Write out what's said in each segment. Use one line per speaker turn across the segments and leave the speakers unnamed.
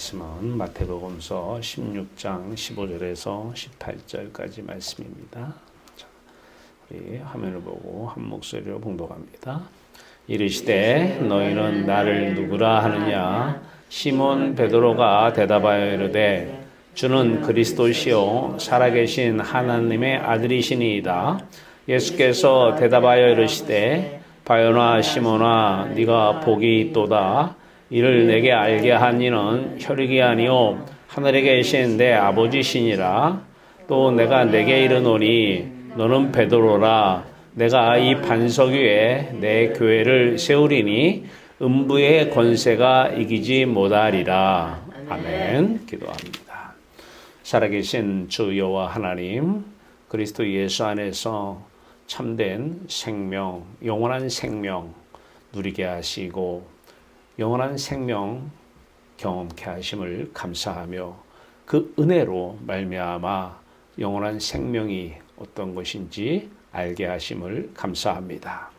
말씀은 마태복음서 16장 15절에서 18절까지 말씀입니다. 자, 우리 화면을 보고 한 목소리로 봉독합니다. 이르시되 너희는 나를 누구라 하느냐? 시몬 베드로가 대답하여 이르되 주는 그리스도시요 살아계신 하나님의 아들이시니이다. 예수께서 대답하여 이르시되 바요나 시몬아 네가 복이 있도다. 이를 내게 알게 한 이는 혈육이 아니요 하늘에 계신 내 아버지시니라. 또 내가 내게 이르노니 너는 베드로라. 내가 이 반석 위에 내 교회를 세우리니 음부의 권세가 이기지 못하리라. 아멘. 기도합니다. 살아계신 주 여호와 하나님, 그리스도 예수 안에서 참된 생명, 영원한 생명 누리게 하시고 영원한 생명 경험케 하심을 감사하며 그 은혜로 말미암아 영원한 생명이 어떤 것인지 알게 하심을 감사합니다.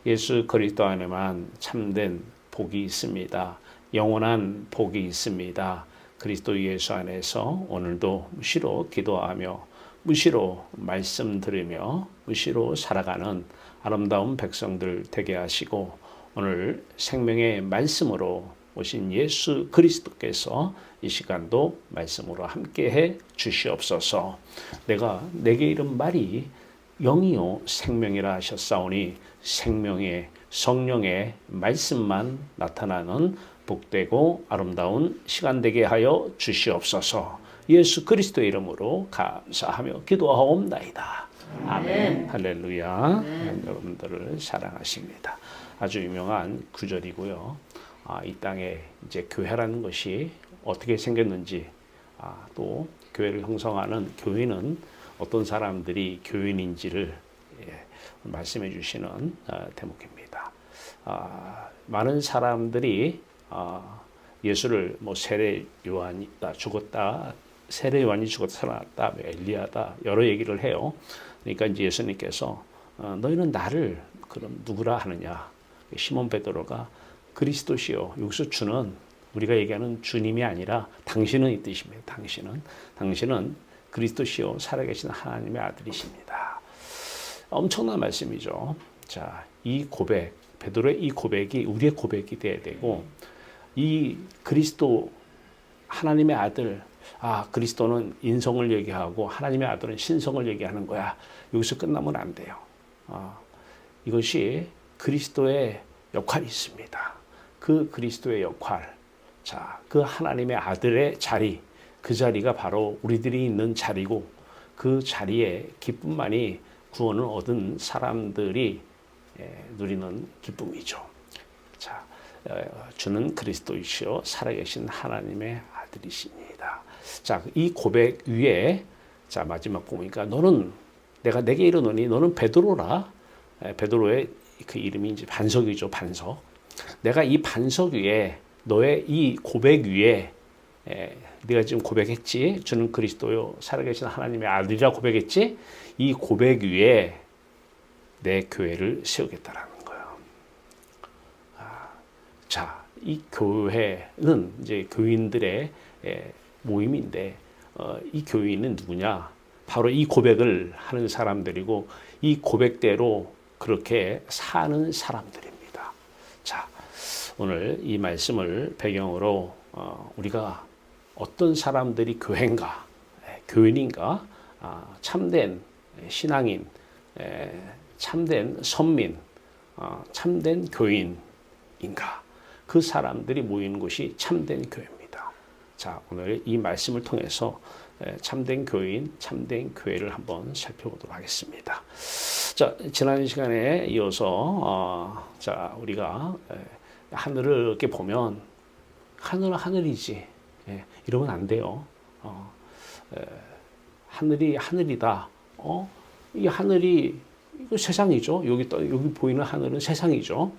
예수 그리스도 안에만 참된 복이 있습니다. 영원한 복이 있습니다. 그리스도 예수 안에서 오늘도 무시로 기도하며 무시로 말씀 들으며 무시로 살아가는 아름다운 백성들 되게 하시고 오늘 생명의 말씀으로 오신 예수 그리스도께서 이 시간도 말씀으로 함께해 주시옵소서. 내게 이른 말이 영이요 생명이라 하셨사오니 생명의 성령의 말씀만 나타나는 복되고 아름다운 시간 되게 하여 주시옵소서. 예수 그리스도의 이름으로 감사하며 기도하옵나이다. 아멘. 할렐루야. 여러분들을 사랑하십니다. 아주 유명한 구절이고요. 이 땅에 이제 교회라는 것이 어떻게 생겼는지, 또 교회를 형성하는 교인은 어떤 사람들이 교인인지를 말씀해 주시는 대목입니다. 많은 사람들이 예수를 세례 요한이다 죽었다, 세례 요한이 죽었다 살아났다, 엘리야다 여러 얘기를 해요. 그러니까 이제 예수님께서 너희는 나를 그럼 누구라 하느냐? 시몬 베드로가 그리스도시요. 여기서 주는 우리가 얘기하는 주님이 아니라 당신은 이 뜻입니다. 당신은 그리스도시요 살아계신 하나님의 아들이십니다. 엄청난 말씀이죠. 자, 이 고백, 베드로의 이 고백이 우리의 고백이 돼야 되고, 이 그리스도 하나님의 아들, 그리스도는 인성을 얘기하고 하나님의 아들은 신성을 얘기하는 거야. 여기서 끝나면 안 돼요. 이것이 그리스도의 역할이 있습니다. 그 그리스도의 역할, 자, 그 하나님의 아들의 자리, 그 자리가 바로 우리들이 있는 자리고, 그 자리에 기쁨만이 구원을 얻은 사람들이 누리는 기쁨이죠. 자, 주는 그리스도이시요 살아계신 하나님의 아들이십니다. 자, 이 고백 위에 자 마지막 보니까 내가 내게 이르노니 너는 베드로라. 베드로의 그 이름이 이제 반석이죠, 반석. 내가 이 반석 위에 너의 이 고백 위에 네가 지금 고백했지. 주는 그리스도요 살아계신 하나님의 아들이라 고백했지. 이 고백 위에 내 교회를 세우겠다라는 거예요. 자, 이 교회는 이제 교인들의 모임인데 이 교인은 누구냐? 바로 이 고백을 하는 사람들이고 이 고백대로 그렇게 사는 사람들입니다. 자, 오늘 이 말씀을 배경으로 우리가 어떤 사람들이 교회인가, 교인인가, 참된 신앙인, 참된 선민, 참된 교인인가, 그 사람들이 모이는 곳이 참된 교회입니다. 자, 오늘 이 말씀을 통해서 참된 교인, 참된 교회를 한번 살펴보도록 하겠습니다. 자, 지난 시간에 이어서 자, 우리가 하늘을 이렇게 보면 하늘은 하늘이지, 이러면 안 돼요. 하늘이 하늘이다. 이 하늘이 이거 세상이죠. 여기 보이는 하늘은 세상이죠.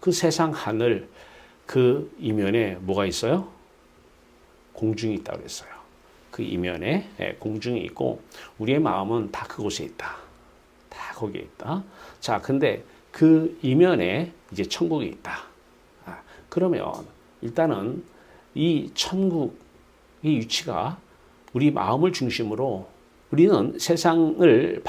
그 세상 하늘 그 이면에 뭐가 있어요? 공중이 있다고 그랬어요. 그 이면에 공중이 있고 우리의 마음은 다 그곳에 있다. 다 거기에 있다. 자, 근데 그 이면에 이제 천국이 있다. 그러면 일단은 이 천국의 위치가 우리 마음을 중심으로 우리는 세상을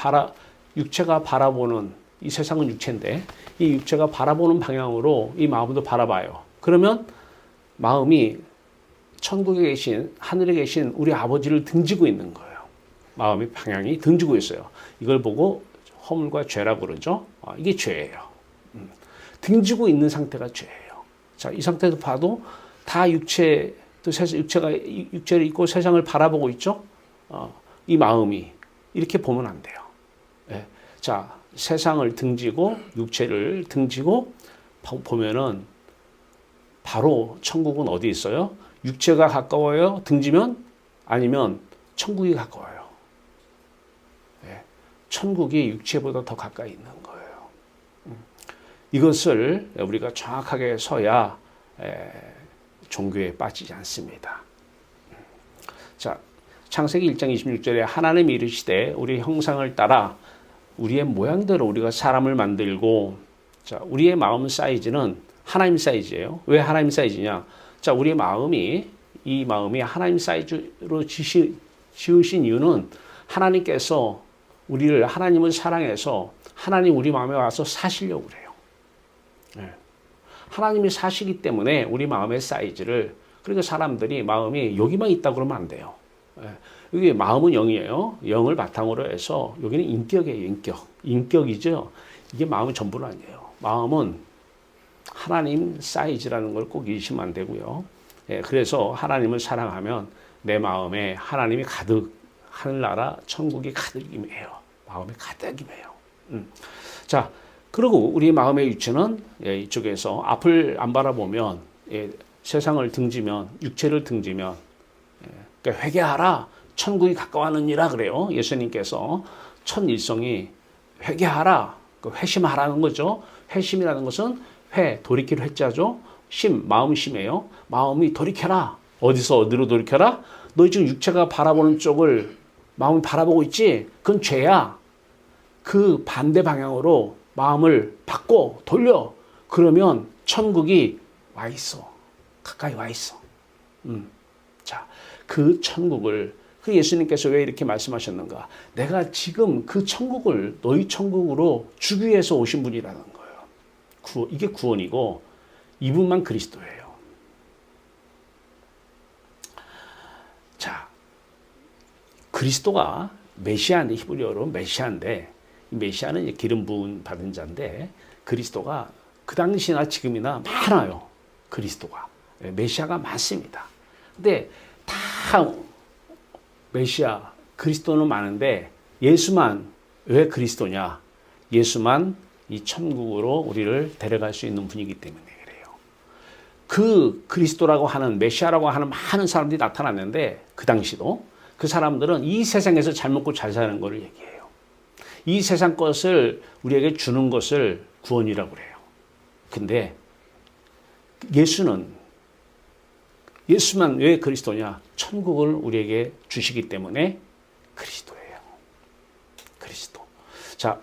육체가 바라보는 이 세상은 육체인데 이 육체가 바라보는 방향으로 이 마음도 바라봐요. 그러면 마음이 천국에 계신 하늘에 계신 우리 아버지를 등지고 있는 거예요. 마음의 방향이 등지고 있어요. 이걸 보고 허물과 죄라고 그러죠. 이게 죄예요. 등지고 있는 상태가 죄예요. 자, 이 상태에서 봐도 다 육체가 육체를 입고 세상을 바라보고 있죠. 이 마음이 이렇게 보면 안 돼요. 예. 자, 세상을 등지고 육체를 등지고 보면은 바로 천국은 어디 있어요? 육체가 가까워요? 등지면? 아니면 천국이 가까워요? 예. 천국이 육체보다 더 가까이 있는 거예요. 이것을 우리가 정확하게 서야 종교에 빠지지 않습니다. 자, 창세기 1장 26절에 하나님이 이르시되 우리 형상을 따라 우리의 모양대로 우리가 사람을 만들고, 자, 우리의 마음 사이즈는 하나님 사이즈예요. 왜 하나님 사이즈냐? 자, 우리의 이 마음이 하나님 사이즈로 지으신 이유는 하나님께서 하나님을 사랑해서 하나님 우리 마음에 와서 사시려고 그래요. 네. 하나님이 사시기 때문에 우리 마음의 사이즈를, 그러니까 사람들이 마음이 여기만 있다 그러면 안 돼요. 네. 여기 마음은 영이에요. 영을 바탕으로 해서 여기는 인격이에요. 인격이죠. 이게 마음의 전부는 아니에요. 마음은 하나님 사이즈라는 걸 꼭 잊으시면 안 되고요. 예, 그래서 하나님을 사랑하면 내 마음에 하나님이 가득, 하늘나라 천국이 가득임해요. 마음이 가득임해요. 자, 그리고 우리 마음의 위치는 이쪽에서 앞을 안 바라보면 세상을 등지면, 육체를 등지면, 그러니까 회개하라, 천국이 가까워하느니라 그래요. 예수님께서 첫 일성이 회개하라, 회심하라는 거죠. 회심이라는 것은 돌이킬 회자죠. 마음심이에요. 마음이 돌이켜라. 어디로 돌이켜라? 너 지금 육체가 바라보는 쪽을 마음이 바라보고 있지? 그건 죄야. 그 반대 방향으로 마음을 바꿔 돌려. 그러면 천국이 와 있어. 가까이 와 있어. 자, 그 천국을, 그 예수님께서 왜 이렇게 말씀하셨는가? 내가 지금 그 천국을 너희 천국으로 주기 위해서 오신 분이라는 거예요. 이게 구원이고 이분만 그리스도예요. 자, 그리스도가 메시아인데, 히브리어로 메시아인데, 메시아는 기름 부은 받은 자인데, 그리스도가 그 당시나 지금이나 많아요. 그리스도가. 메시아가 많습니다. 근데 다 메시아, 그리스도는 많은데 예수만, 왜 그리스도냐? 예수만 이 천국으로 우리를 데려갈 수 있는 분이기 때문에 그래요. 그 그리스도라고 하는, 메시아라고 하는 많은 사람들이 나타났는데, 그 당시도 그 사람들은 이 세상에서 잘 먹고 잘 사는 것을 얘기해요. 이 세상 것을 우리에게 주는 것을 구원이라고 그래요. 근데 예수만 왜 그리스도냐? 천국을 우리에게 주시기 때문에 그리스도예요. 그리스도. 자,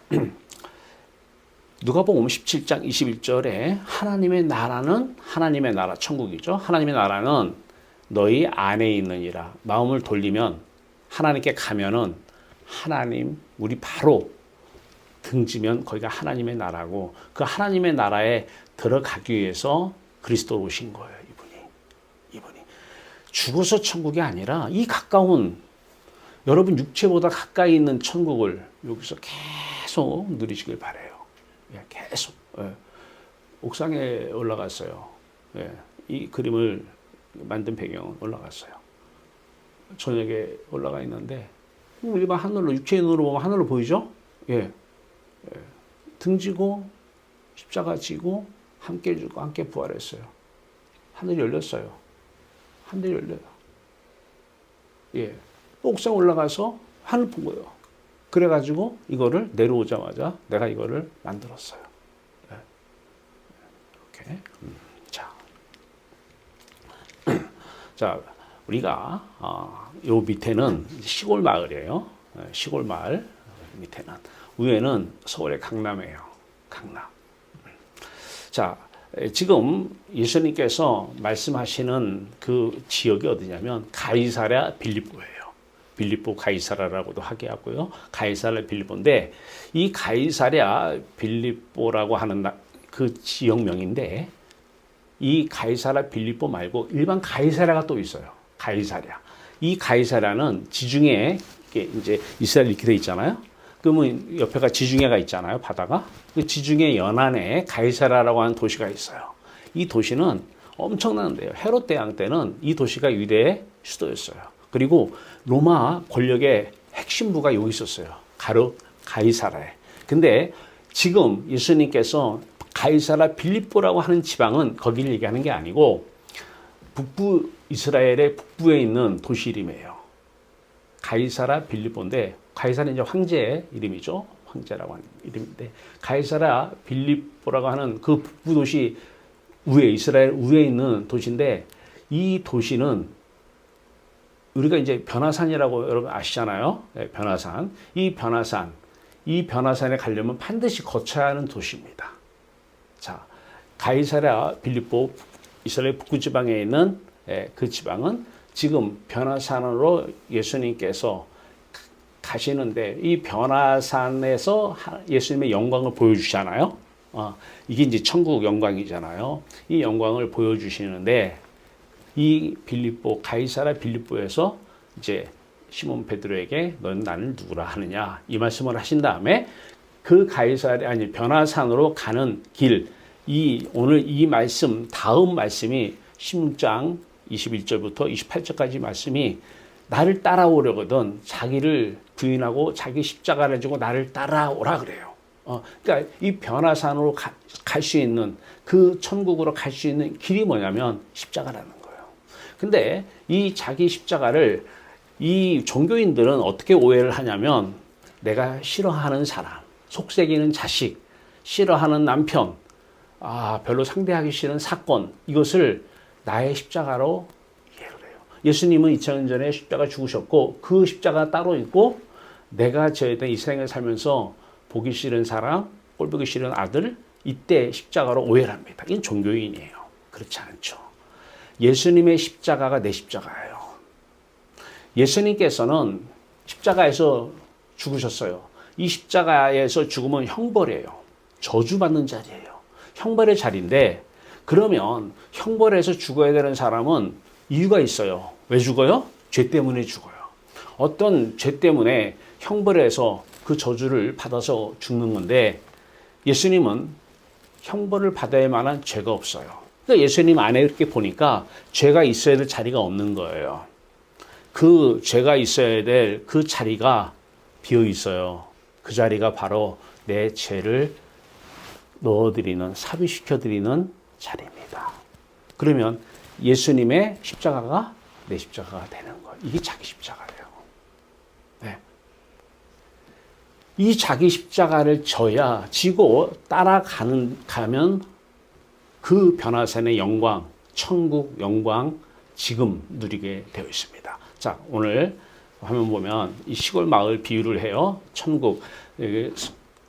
누가복음 17장 21절에 하나님의 나라, 천국이죠. 하나님의 나라는 너희 안에 있느니라. 마음을 돌리면, 하나님께 가면은 하나님, 우리 바로 등지면 거기가 하나님의 나라고, 그 하나님의 나라에 들어가기 위해서 그리스도 오신 거예요. 이분이 죽어서 천국이 아니라 이 가까운, 여러분 육체보다 가까이 있는 천국을 여기서 계속 누리시길 바라요. 계속. 옥상에 올라갔어요. 이 그림을 만든 배경은 올라갔어요. 저녁에 올라가 있는데 일반 하늘로, 육체의 눈으로 보면 하늘로 보이죠? 등지고 십자가 지고 함께 죽고 함께 부활했어요. 하늘이 열렸어요. 하늘이 열려요. 옥상 올라가서 하늘 본 거예요. 그래가지고 이거를 내려오자마자 내가 이거를 만들었어요. 이렇게. 자, 우리가 요 밑에는 시골 마을이에요. 시골 마을 밑에는, 위에는 서울의 강남이에요. 강남. 자, 지금 예수님께서 말씀하시는 그 지역이 어디냐면 가이사랴 빌립보예요. 빌립보 가이사라라고도 하게 하고요. 가이사랴 빌립보인데 이 가이사랴 빌립보라고 하는 그 지역명인데 이 가이사랴 빌립보 말고 일반 가이사랴가 또 있어요. 가이사랴. 이 가이사랴는 지중해 이제 이스라엘 이렇게 돼 있잖아요. 그러면 옆에가 지중해가 있잖아요. 바다가. 그 지중해 연안에 가이사랴라고 하는 도시가 있어요. 이 도시는 엄청난데요. 헤롯 대왕 때는 이 도시가 유대의 수도였어요. 그리고 로마 권력의 핵심부가 여기 있었어요. 가이사랴에. 근데 지금 예수님께서 가이사랴 빌립보라고 하는 지방은 거기를 얘기하는 게 아니고 북부 이스라엘의 북부에 있는 도시 이름이에요. 가이사랴 빌립보인데 가이사랴는 이제 황제의 이름이죠. 황제라고 하는 이름인데 가이사랴 빌립보라고 하는 그 북부 도시 위에 이스라엘 위에 있는 도시인데 이 도시는 우리가 이제 변화산이라고 여러분 아시잖아요. 네, 변화산. 이 변화산에 가려면 반드시 거쳐야 하는 도시입니다. 자, 가이사랴 빌립보 이스라엘 북부 지방에 있는 그 지방은 지금 변화산으로 예수님께서 가시는데 이 변화산에서 예수님의 영광을 보여주시잖아요. 이게 이제 천국 영광이잖아요. 이 영광을 보여주시는데 이 빌립보 가이사랴 빌립보에서 이제 시몬 베드로에게 너는 나를 누구라 하느냐 이 말씀을 하신 다음에 그 가이사랴 아니 변화산으로 가는 길 이 오늘 이 말씀 다음 말씀이 16장 21절부터 28절까지 말씀이 나를 따라오려거든 자기를 부인하고 자기 십자가를 지고 나를 따라오라 그래요. 그러니까 이 변화산으로 갈 수 있는 그 천국으로 갈 수 있는 길이 뭐냐면 십자가라는 거예요. 근데 이 자기 십자가를 이 종교인들은 어떻게 오해를 하냐면 내가 싫어하는 사람, 속삭이는 자식, 싫어하는 남편, 별로 상대하기 싫은 사건 이것을 나의 십자가로 이해를 해요. 예수님은 2000년 전에 십자가 죽으셨고 그 십자가 따로 있고 내가 저희들 이 세상에 살면서 보기 싫은 사람, 꼴 보기 싫은 아들 이때 십자가로 오해를 합니다. 이건 종교인이에요. 그렇지 않죠. 예수님의 십자가가 내 십자가예요. 예수님께서는 십자가에서 죽으셨어요. 이 십자가에서 죽으면 형벌이에요. 저주받는 자리예요. 형벌의 자리인데 그러면 형벌에서 죽어야 되는 사람은 이유가 있어요. 왜 죽어요? 죄 때문에 죽어요. 어떤 죄 때문에 형벌에서 그 저주를 받아서 죽는 건데 예수님은 형벌을 받아야 만한 죄가 없어요. 그러니까 예수님 안에 이렇게 보니까 죄가 있어야 될 자리가 없는 거예요. 그 죄가 있어야 될 그 자리가 비어 있어요. 그 자리가 바로 내 죄를 넣어드리는, 삽입시켜드리는 자리입니다. 그러면 예수님의 십자가가 내 십자가가 되는 거예요. 이게 자기 십자가예요. 네. 이 자기 십자가를 지고 가면 그 변화산의 영광, 천국 영광 지금 누리게 되어 있습니다. 자, 오늘 화면 보면 이 시골 마을 비유를 해요. 천국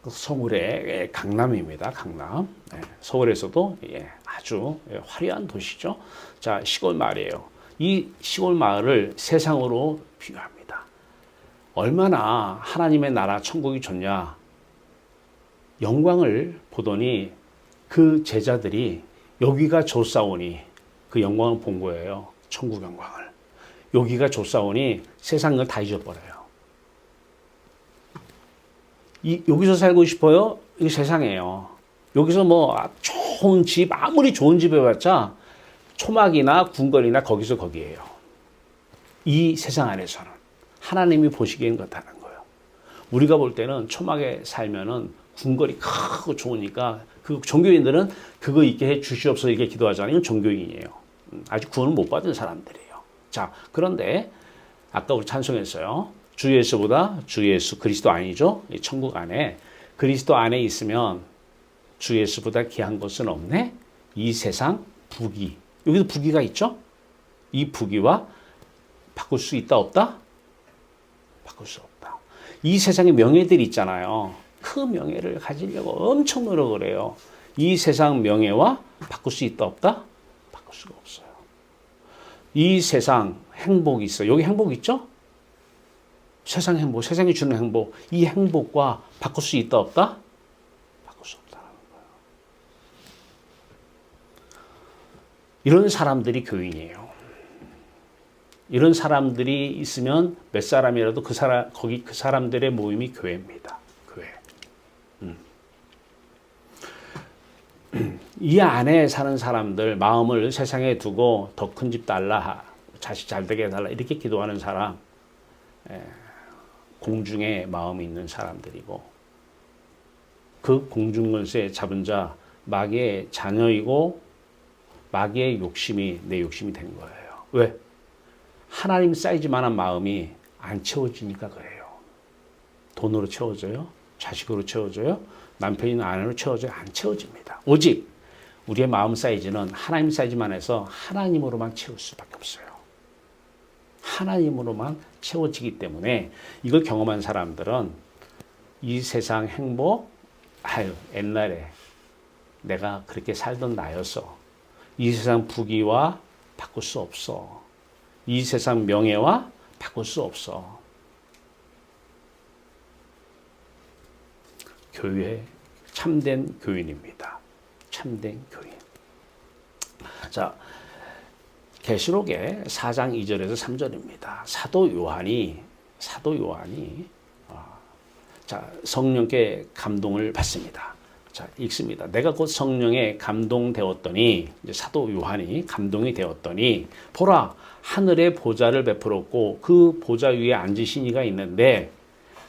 서울의 강남입니다. 강남. 서울에서도 아주 화려한 도시죠. 자, 시골 마을이에요. 이 시골 마을을 세상으로 비유합니다. 얼마나 하나님의 나라 천국이 좋냐. 영광을 보더니 그 제자들이 여기가 좋사오니 그 영광을 본 거예요. 천국 영광을. 여기가 좋사오니 세상을 다 잊어버려요. 여기서 살고 싶어요? 이게 세상이에요. 여기서 뭐 좋은 집, 아무리 좋은 집에 봤자 초막이나 궁궐이나 거기에요. 이 세상 안에서는 하나님이 보시기에는 그렇다는 거예요. 우리가 볼 때는 초막에 살면은 궁궐이 크고 좋으니까 그 종교인들은 그거 있게 해 주시옵소서 이렇게 기도하잖아요. 이건 종교인이에요. 아직 구원을 못 받은 사람들이에요. 자, 그런데 아까 우리 찬송했어요. 주 예수보다 주 예수 그리스도 아니죠? 천국 안에 그리스도 안에 있으면 주 예수보다 귀한 것은 없네. 이 세상 부귀 여기도 부귀가 있죠? 이 부귀와 바꿀 수 있다 없다? 바꿀 수 없다. 이 세상에 명예들이 있잖아요. 그 명예를 가지려고 엄청 노력을 해요. 이 세상 명예와 바꿀 수 있다 없다? 바꿀 수가 없어요. 이 세상 행복이 있어요. 여기 행복 있죠? 세상 행복, 세상이 주는 행복. 이 행복과 바꿀 수 있다 없다? 바꿀 수 없다는 거예요. 이런 사람들이 교인이에요. 이런 사람들이 있으면 몇 사람이라도 그 사람들의 모임이 교회입니다. 교회. 이 안에 사는 사람들, 마음을 세상에 두고 더 큰 집 달라, 자식 잘 되게 해달라 이렇게 기도하는 사람, 공중의 마음이 있는 사람들이고, 그 공중권세 잡은 자 마귀의 자녀이고 마귀의 욕심이 내 욕심이 된 거예요. 왜? 하나님 사이즈만한 마음이 안 채워지니까 그래요. 돈으로 채워져요? 자식으로 채워져요? 남편이나 아내로 채워져요? 안 채워집니다. 오직 우리의 마음 사이즈는 하나님 사이즈만 해서 하나님으로만 채울 수밖에 없어요. 하나님으로만 채워지기 때문에 이걸 경험한 사람들은 이 세상 행복, 옛날에 내가 그렇게 살던 나였어. 이 세상 부귀와 바꿀 수 없어. 이 세상 명예와 바꿀 수 없어. 교회, 참된 교인입니다. 참된 교인. 자, 계시록의 4장 2절에서 3절입니다. 사도 요한이 성령께 감동을 받습니다. 자, 읽습니다. 내가 곧 성령에 감동되었더니, 이제 사도 요한이 감동이 되었더니, 보라, 하늘에 보좌를 베풀었고, 그 보좌 위에 앉으신 이가 있는데,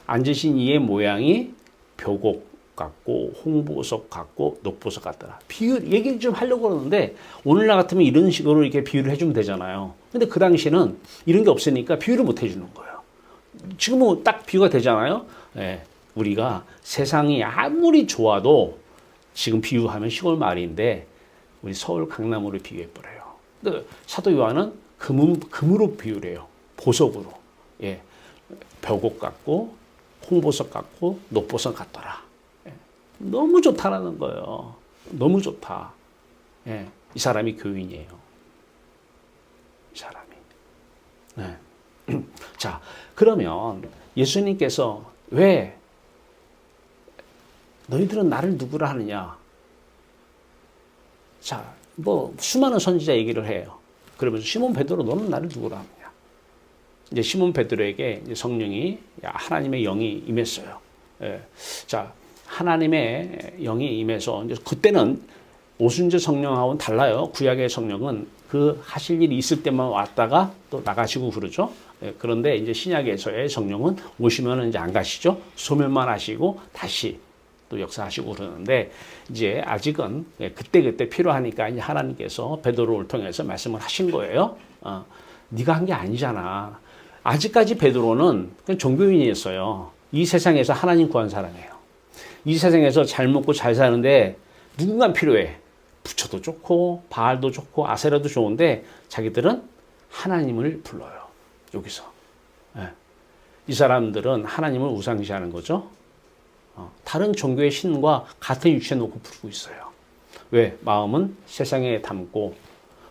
앉으신 이의 모양이 벼곡 같고, 홍보석 같고, 녹보석 같더라. 얘기를 좀 하려고 그러는데, 오늘날 같으면 이런 식으로 이렇게 비유를 해주면 되잖아요. 근데 그 당시에는 이런 게 없으니까 비유를 못 해주는 거예요. 지금은 딱 비유가 되잖아요. 네. 우리가 세상이 아무리 좋아도 지금 비유하면 시골 마을인데 우리 서울 강남으로 비유해버려요. 사도 요한은 금으로 비유를 해요. 보석으로. 예. 벼곡 같고 홍보석 같고 녹보석 같더라. 예. 너무 좋다라는 거예요. 너무 좋다. 예. 이 사람이 교인이에요. 이 사람이. 네. 자, 그러면 예수님께서 왜 너희들은 나를 누구라 하느냐? 자, 수많은 선지자 얘기를 해요. 그러면서 시몬 베드로 너는 나를 누구라 하느냐? 이제 시몬 베드로에게 이제 성령이 하나님의 영이 임했어요. 예. 자, 하나님의 영이 임해서 이제 그때는 오순절 성령하고는 달라요. 구약의 성령은 그 하실 일이 있을 때만 왔다가 또 나가시고 그러죠. 예. 그런데 이제 신약에서의 성령은 오시면 이제 안 가시죠. 소멸만 하시고 다시 또 역사하시고 그러는데 이제 아직은 그때 필요하니까 이제 하나님께서 베드로를 통해서 말씀을 하신 거예요. 네가 한 게 아니잖아. 아직까지 베드로는 그냥 종교인이었어요. 이 세상에서 하나님 구한 사람이에요. 이 세상에서 잘 먹고 잘 사는데 누군가 필요해. 부처도 좋고 바알도 좋고 아세라도 좋은데 자기들은 하나님을 불러요. 여기서. 이 사람들은 하나님을 우상시하는 거죠. 다른 종교의 신과 같은 위치에 놓고 부르고 있어요. 왜? 마음은 세상에 담고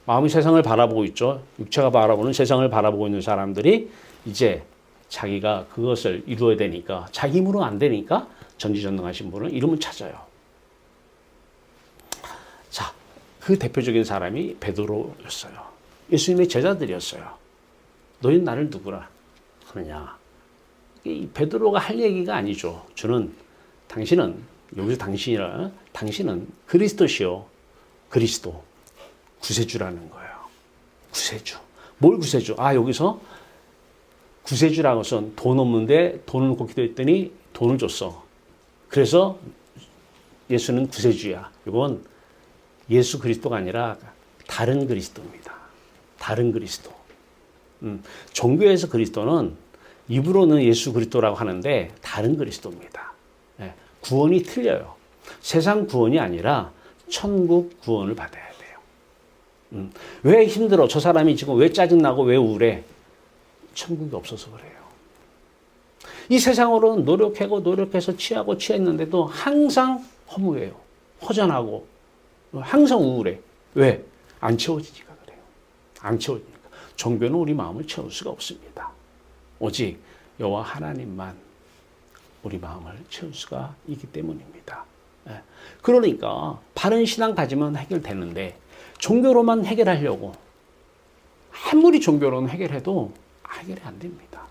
마음이 세상을 바라보고 있죠. 육체가 바라보는 세상을 바라보고 있는 사람들이 이제 자기가 그것을 이루어야 되니까 자기 힘으로 안 되니까 전지전능하신 분을 이름을 찾아요. 자, 그 대표적인 사람이 베드로였어요. 예수님의 제자들이었어요. 너희는 나를 누구라 하느냐? 이 베드로가 할 얘기가 아니죠. 당신은 여기서 당신은 그리스도시요. 그리스도 구세주라는 거예요. 구세주. 뭘 구세주? 여기서 구세주라는 것은 돈 없는데 돈을 놓고 기도했더니 돈을 줬어. 그래서 예수는 구세주야. 이건 예수 그리스도가 아니라 다른 그리스도입니다. 다른 그리스도. 종교에서 그리스도는 입으로는 예수 그리스도라고 하는데 다른 그리스도입니다. 구원이 틀려요. 세상 구원이 아니라 천국 구원을 받아야 돼요. 왜 힘들어? 저 사람이 지금 왜 짜증나고 왜 우울해? 천국이 없어서 그래요. 이 세상으로는 노력해서 취했는데도 항상 허무해요. 허전하고 항상 우울해. 왜? 안 채워지니까 그래요. 안 채워지니까. 종교는 우리 마음을 채울 수가 없습니다. 오직 여호와 하나님만 우리 마음을 채울 수가 있기 때문입니다. 그러니까 바른 신앙 가지면 해결되는데 종교로만 해결하려고 아무리 종교로는 해결해도 해결이 안 됩니다.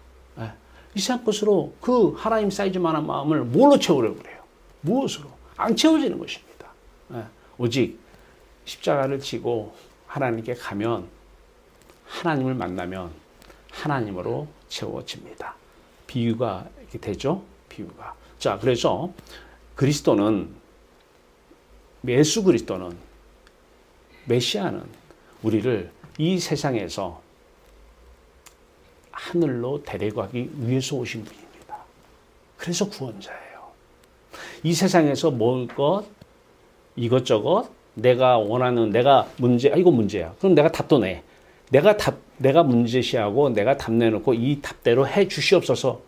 이상한 것으로 그 하나님 사이즈만한 마음을 뭘로 채우려고 그래요? 무엇으로? 안 채워지는 것입니다. 오직 십자가를 지고 하나님께 가면 하나님을 만나면 하나님으로 채워집니다. 비유가 이렇게 되죠? 비유가. 자, 그래서 예수 그리스도는 메시아는 우리를 이 세상에서 하늘로 데려가기 위해서 오신 분입니다. 그래서 구원자예요. 이 세상에서 이것저것 내가 원하는 이거 문제야. 그럼 내가 답도 내. 내가 문제시하고 내가 답 내놓고 이 답대로 해 주시옵소서.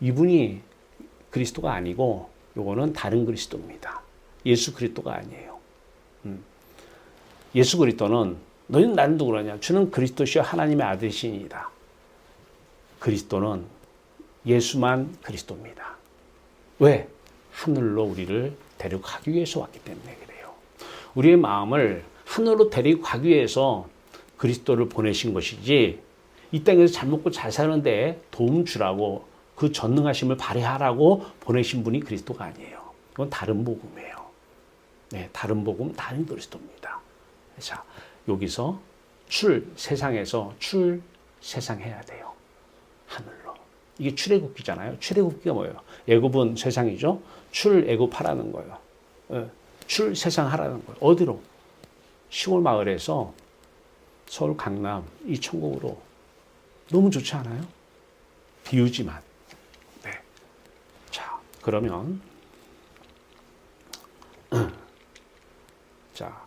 이분이 그리스도가 아니고 요거는 다른 그리스도입니다. 예수 그리스도가 아니에요. 예수 그리스도는 너희는 나를 누구라냐? 주는 그리스도시여 하나님의 아들이시니이다. 그리스도는 예수만 그리스도입니다. 왜? 하늘로 우리를 데려가기 위해서 왔기 때문에 그래요. 우리의 마음을 하늘로 데리고 가기 위해서 그리스도를 보내신 것이지 이 땅에서 잘 먹고 잘 사는데 도움 주라고 그 전능하심을 발휘하라고 보내신 분이 그리스도가 아니에요. 이건 다른 복음이에요. 네, 다른 복음, 다른 그리스도입니다. 자, 여기서 세상에서 출세상해야 돼요. 하늘로. 이게 출애굽기잖아요. 출애굽기가 뭐예요? 애굽은 세상이죠. 출애굽하라는 거예요. 출세상하라는 거예요. 어디로? 시골 마을에서 서울 강남 이 천국으로. 너무 좋지 않아요? 비유지만. 네. 자, 그러면 자,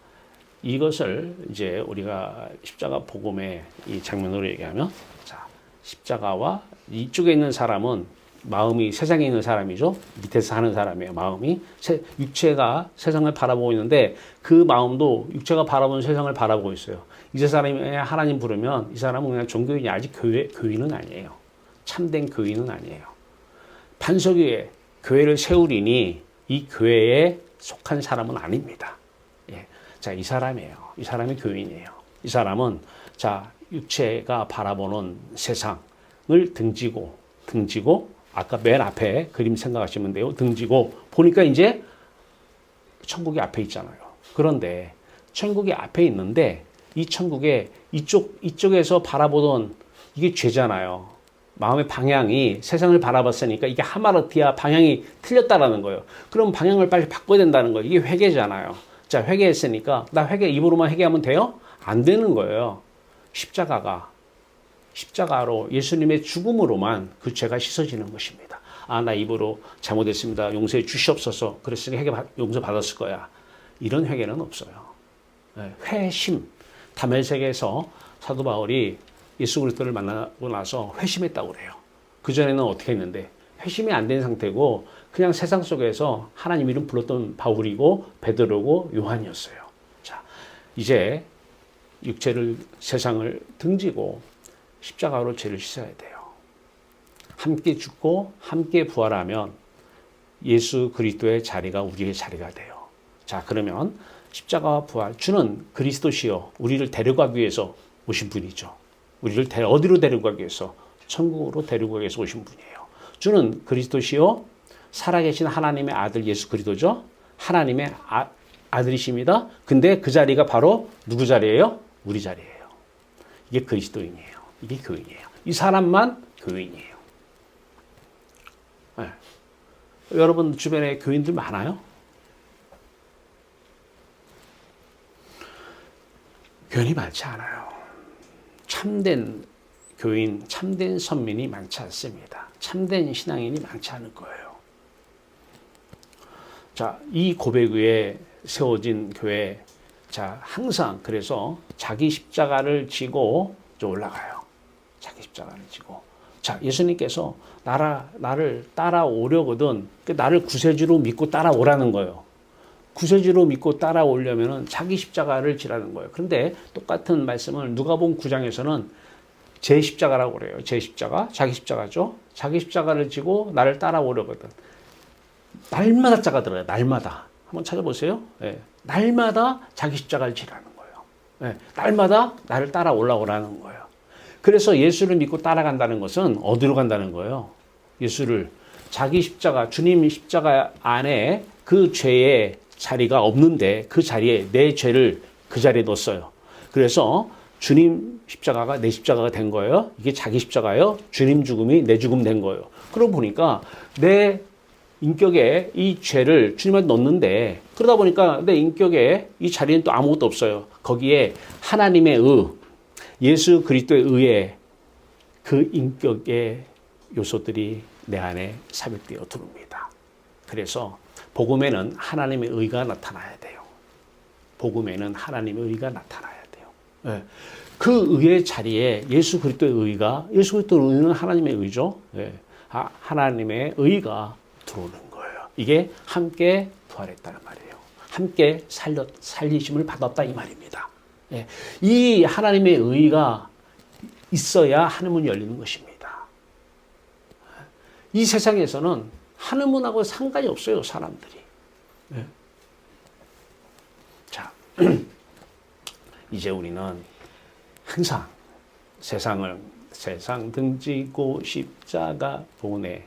이것을 이제 우리가 십자가 복음의 이 장면으로 얘기하면, 자, 십자가와 이쪽에 있는 사람은 마음이 세상에 있는 사람이죠. 밑에서 사는 사람이에요. 마음이 육체가 세상을 바라보고 있는데 그 마음도 육체가 바라보는 세상을 바라보고 있어요. 이제 사람이 하나님 부르면 이 사람은 그냥 종교인이 아직 교인은 아니에요. 참된 교인은 아니에요. 반석 위에 교회를 세우리니 이 교회에 속한 사람은 아닙니다. 예. 자, 이 사람이에요. 이 사람이 교인이에요. 이 사람은 자, 육체가 바라보는 세상을 등지고 아까 맨 앞에 그림 생각하시면 돼요. 등지고 보니까 이제 천국이 앞에 있잖아요. 그런데 천국이 앞에 있는데 이 천국에 이쪽에서 바라보던 이게 죄잖아요. 마음의 방향이 세상을 바라봤으니까 이게 하마르티아 방향이 틀렸다라는 거예요. 그럼 방향을 빨리 바꿔야 된다는 거예요. 이게 회개잖아요. 자, 회개했으니까 나 입으로만 회개하면 돼요? 안 되는 거예요. 십자가로 예수님의 죽음으로만 그 죄가 씻어지는 것입니다. 아, 나 입으로 잘못했습니다. 용서해 주시옵소서. 그랬으니까 용서 받았을 거야. 이런 회개는 없어요. 회심. 다메섹에서 사도 바울이 예수 그리스도를 만나고 나서 회심했다고 그래요. 그전에는 어떻게 했는데 회심이 안 된 상태고 그냥 세상 속에서 하나님 이름 불렀던 바울이고 베드로고 요한이었어요. 자, 이제 세상을 등지고 십자가로 죄를 씻어야 돼요. 함께 죽고 함께 부활하면 예수 그리스도의 자리가 우리의 자리가 돼요. 자, 그러면 십자가와 부활, 주는 그리스도시요 우리를 데려가기 위해서 오신 분이죠. 우리를 어디로 데려가기 위해서? 천국으로 데려가기 위해서 오신 분이에요. 주는 그리스도시요 살아계신 하나님의 아들 예수 그리스도죠. 하나님의 아들이십니다. 근데 그 자리가 바로 누구 자리예요? 우리 자리예요. 이게 그리스도인이에요. 이게 교인이에요. 이 사람만 교인이에요. 네. 여러분 주변에 교인들 많아요? 교인이 많지 않아요. 참된 교인, 참된 선민이 많지 않습니다. 참된 신앙인이 많지 않을 거예요. 자, 이 고백 위에 세워진 교회, 자, 항상 그래서 자기 십자가를 지고 올라가요. 자기 십자가를 지고. 자, 예수님께서 나를 따라오려거든 나를 구세주로 믿고 따라오라는 거예요. 구세주로 믿고 따라오려면은 자기 십자가를 지라는 거예요. 그런데 똑같은 말씀을 누가복음 9장에서는 제 십자가라고 그래요. 제 십자가, 자기 십자가죠. 자기 십자가를 지고 나를 따라오려거든. 날마다 자가 들어요. 날마다. 한번 찾아보세요. 예. 날마다 자기 십자가를 지라는 거예요. 예. 날마다 나를 따라오라고 거예요. 그래서 예수를 믿고 따라간다는 것은 어디로 간다는 거예요? 예수를 자기 십자가, 주님 십자가 안에 그 죄의 자리가 없는데 그 자리에 내 죄를 그 자리에 넣었어요. 그래서 주님 십자가가 내 십자가가 된 거예요. 이게 자기 십자가예요. 주님 죽음이 내 죽음 된 거예요. 그러고 보니까 내 인격에 이 죄를 주님한테 넣는데 그러다 보니까 내 인격에 이 자리는 또 아무것도 없어요. 거기에 하나님의 예수 그리스도의 의에 그 인격의 요소들이 내 안에 삽입되어 들어옵니다. 그래서 복음에는 하나님의 의가 나타나야 돼요. 복음에는 하나님의 의가 나타나야 돼요. 네. 그 의의 자리에 예수 그리스도의 의가, 예수 그리스도의 의는 하나님의 의죠. 네. 하나님의 의가 들어오는 거예요. 이게 함께 부활했다는 말이에요. 함께 살리심을 받았다 이 말입니다. 네. 이 하나님의 의가 있어야 하늘문이 열리는 것입니다. 이 세상에서는 하늘문하고 상관이 없어요, 사람들이. 네. 자, 이제 우리는 항상 세상 등지고 십자가 보내,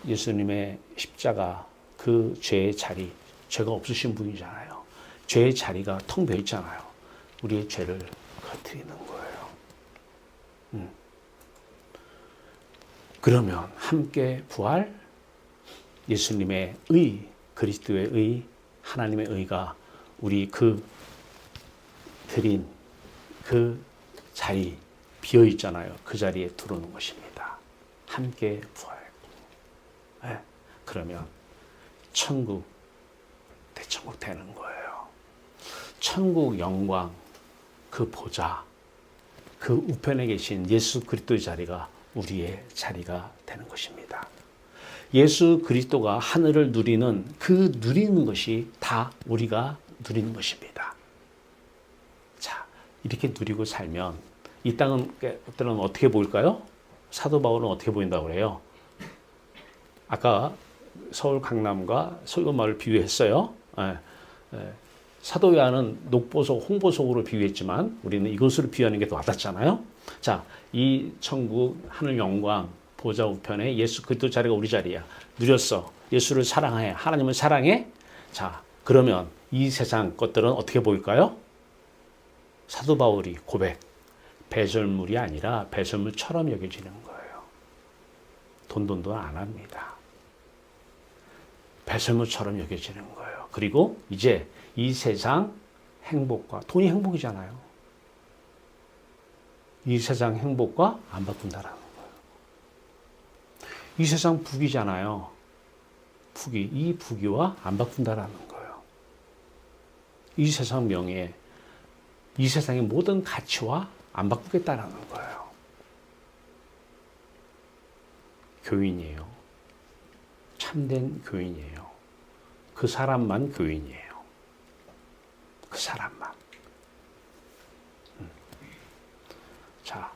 예수님의 십자가 그 죄의 자리, 죄가 없으신 분이잖아요. 죄의 자리가 텅 비어 있잖아요. 우리의 죄를 거트리는 거예요. 그러면 함께 부활, 예수님의 의, 그리스도의 의, 하나님의 의가 우리 드린 그 자리 비어 있잖아요. 그 자리에 들어오는 것입니다. 함께 부활. 네. 그러면 천국, 대천국 되는 거예요. 천국 영광, 그 보좌, 그 우편에 계신 예수 그리스도의 자리가 우리의 자리가 되는 것입니다. 예수 그리스도가 하늘을 누리는 그 누리는 것이 다 우리가 누리는 것입니다. 자, 이렇게 누리고 살면 이 땅은 어떻게 보일까요? 사도 바울은 어떻게 보인다고 그래요? 아까 서울 강남과 서울마을 비유했어요. 사도 요한은 녹보석, 홍보석으로 비유했지만 우리는 이것으로 비유하는 게 더 와닿잖아요. 자, 이 천국 하늘 영광 보좌 우편에 예수 그리스도 자리가 우리 자리야. 누렸어. 예수를 사랑해. 하나님을 사랑해. 자, 그러면 이 세상 것들은 어떻게 보일까요? 사도 바울이 고백. 배설물이 아니라 배설물처럼 여겨지는 거예요. 돈도 안 합니다. 배설물처럼 여겨지는 거예요. 그리고 이제 이 세상 행복과 돈이 행복이잖아요. 이 세상 행복과 안 바꾼다라는 거예요. 이 세상 부귀잖아요. 부귀, 이 부귀와 안 바꾼다라는 거예요. 이 세상 명예, 이 세상의 모든 가치와 안 바꾸겠다라는 거예요. 교인이에요. 참된 교인이에요. 그 사람만 교인이에요. 그 사람만. 자,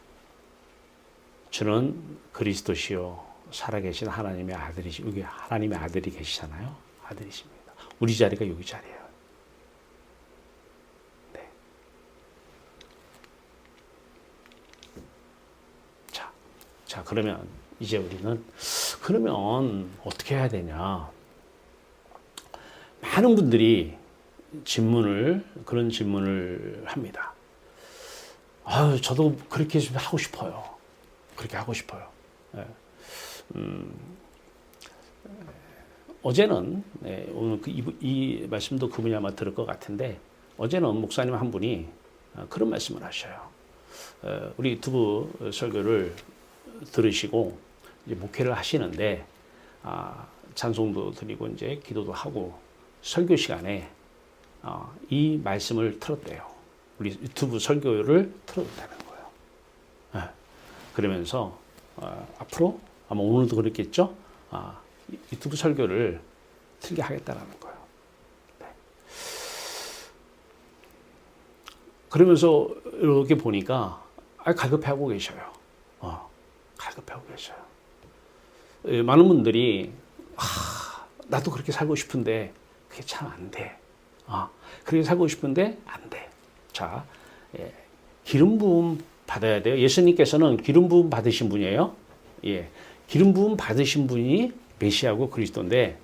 저는 그리스도시요 살아계신 하나님의 아들이시, 여기 하나님의 아들이 계시잖아요. 아들이십니다. 우리 자리가 여기 자리예요. 네. 자, 그러면 이제 우리는 그러면 어떻게 해야 되냐? 많은 분들이 그런 질문을 합니다. 저도 그렇게 좀 하고 싶어요. 그렇게 하고 싶어요. 네. 어제는, 오늘 이 말씀도 그분이 아마 들을 것 같은데, 어제는 목사님 한 분이 그런 말씀을 하셔요. 우리 유튜브 설교를 들으시고, 이제 목회를 하시는데, 찬송도 드리고, 이제 기도도 하고, 설교 시간에, 이 말씀을 틀었대요. 우리 유튜브 설교를 틀어줬다는 거예요. 그러면서 앞으로 아마 오늘도 그랬겠죠. 유튜브 설교를 틀게 하겠다라는 거예요. 네. 그러면서 이렇게 보니까 갈급해하고 계셔요. 갈급해하고 계셔요. 많은 분들이 나도 그렇게 살고 싶은데 그게 참 안 돼. 그렇게 살고 싶은데 안 돼. 자, 기름 부음 받아야 돼요. 예수님께서는 기름 부음 받으신 분이에요. 예, 기름 부음 받으신 분이 메시아고 그리스도인데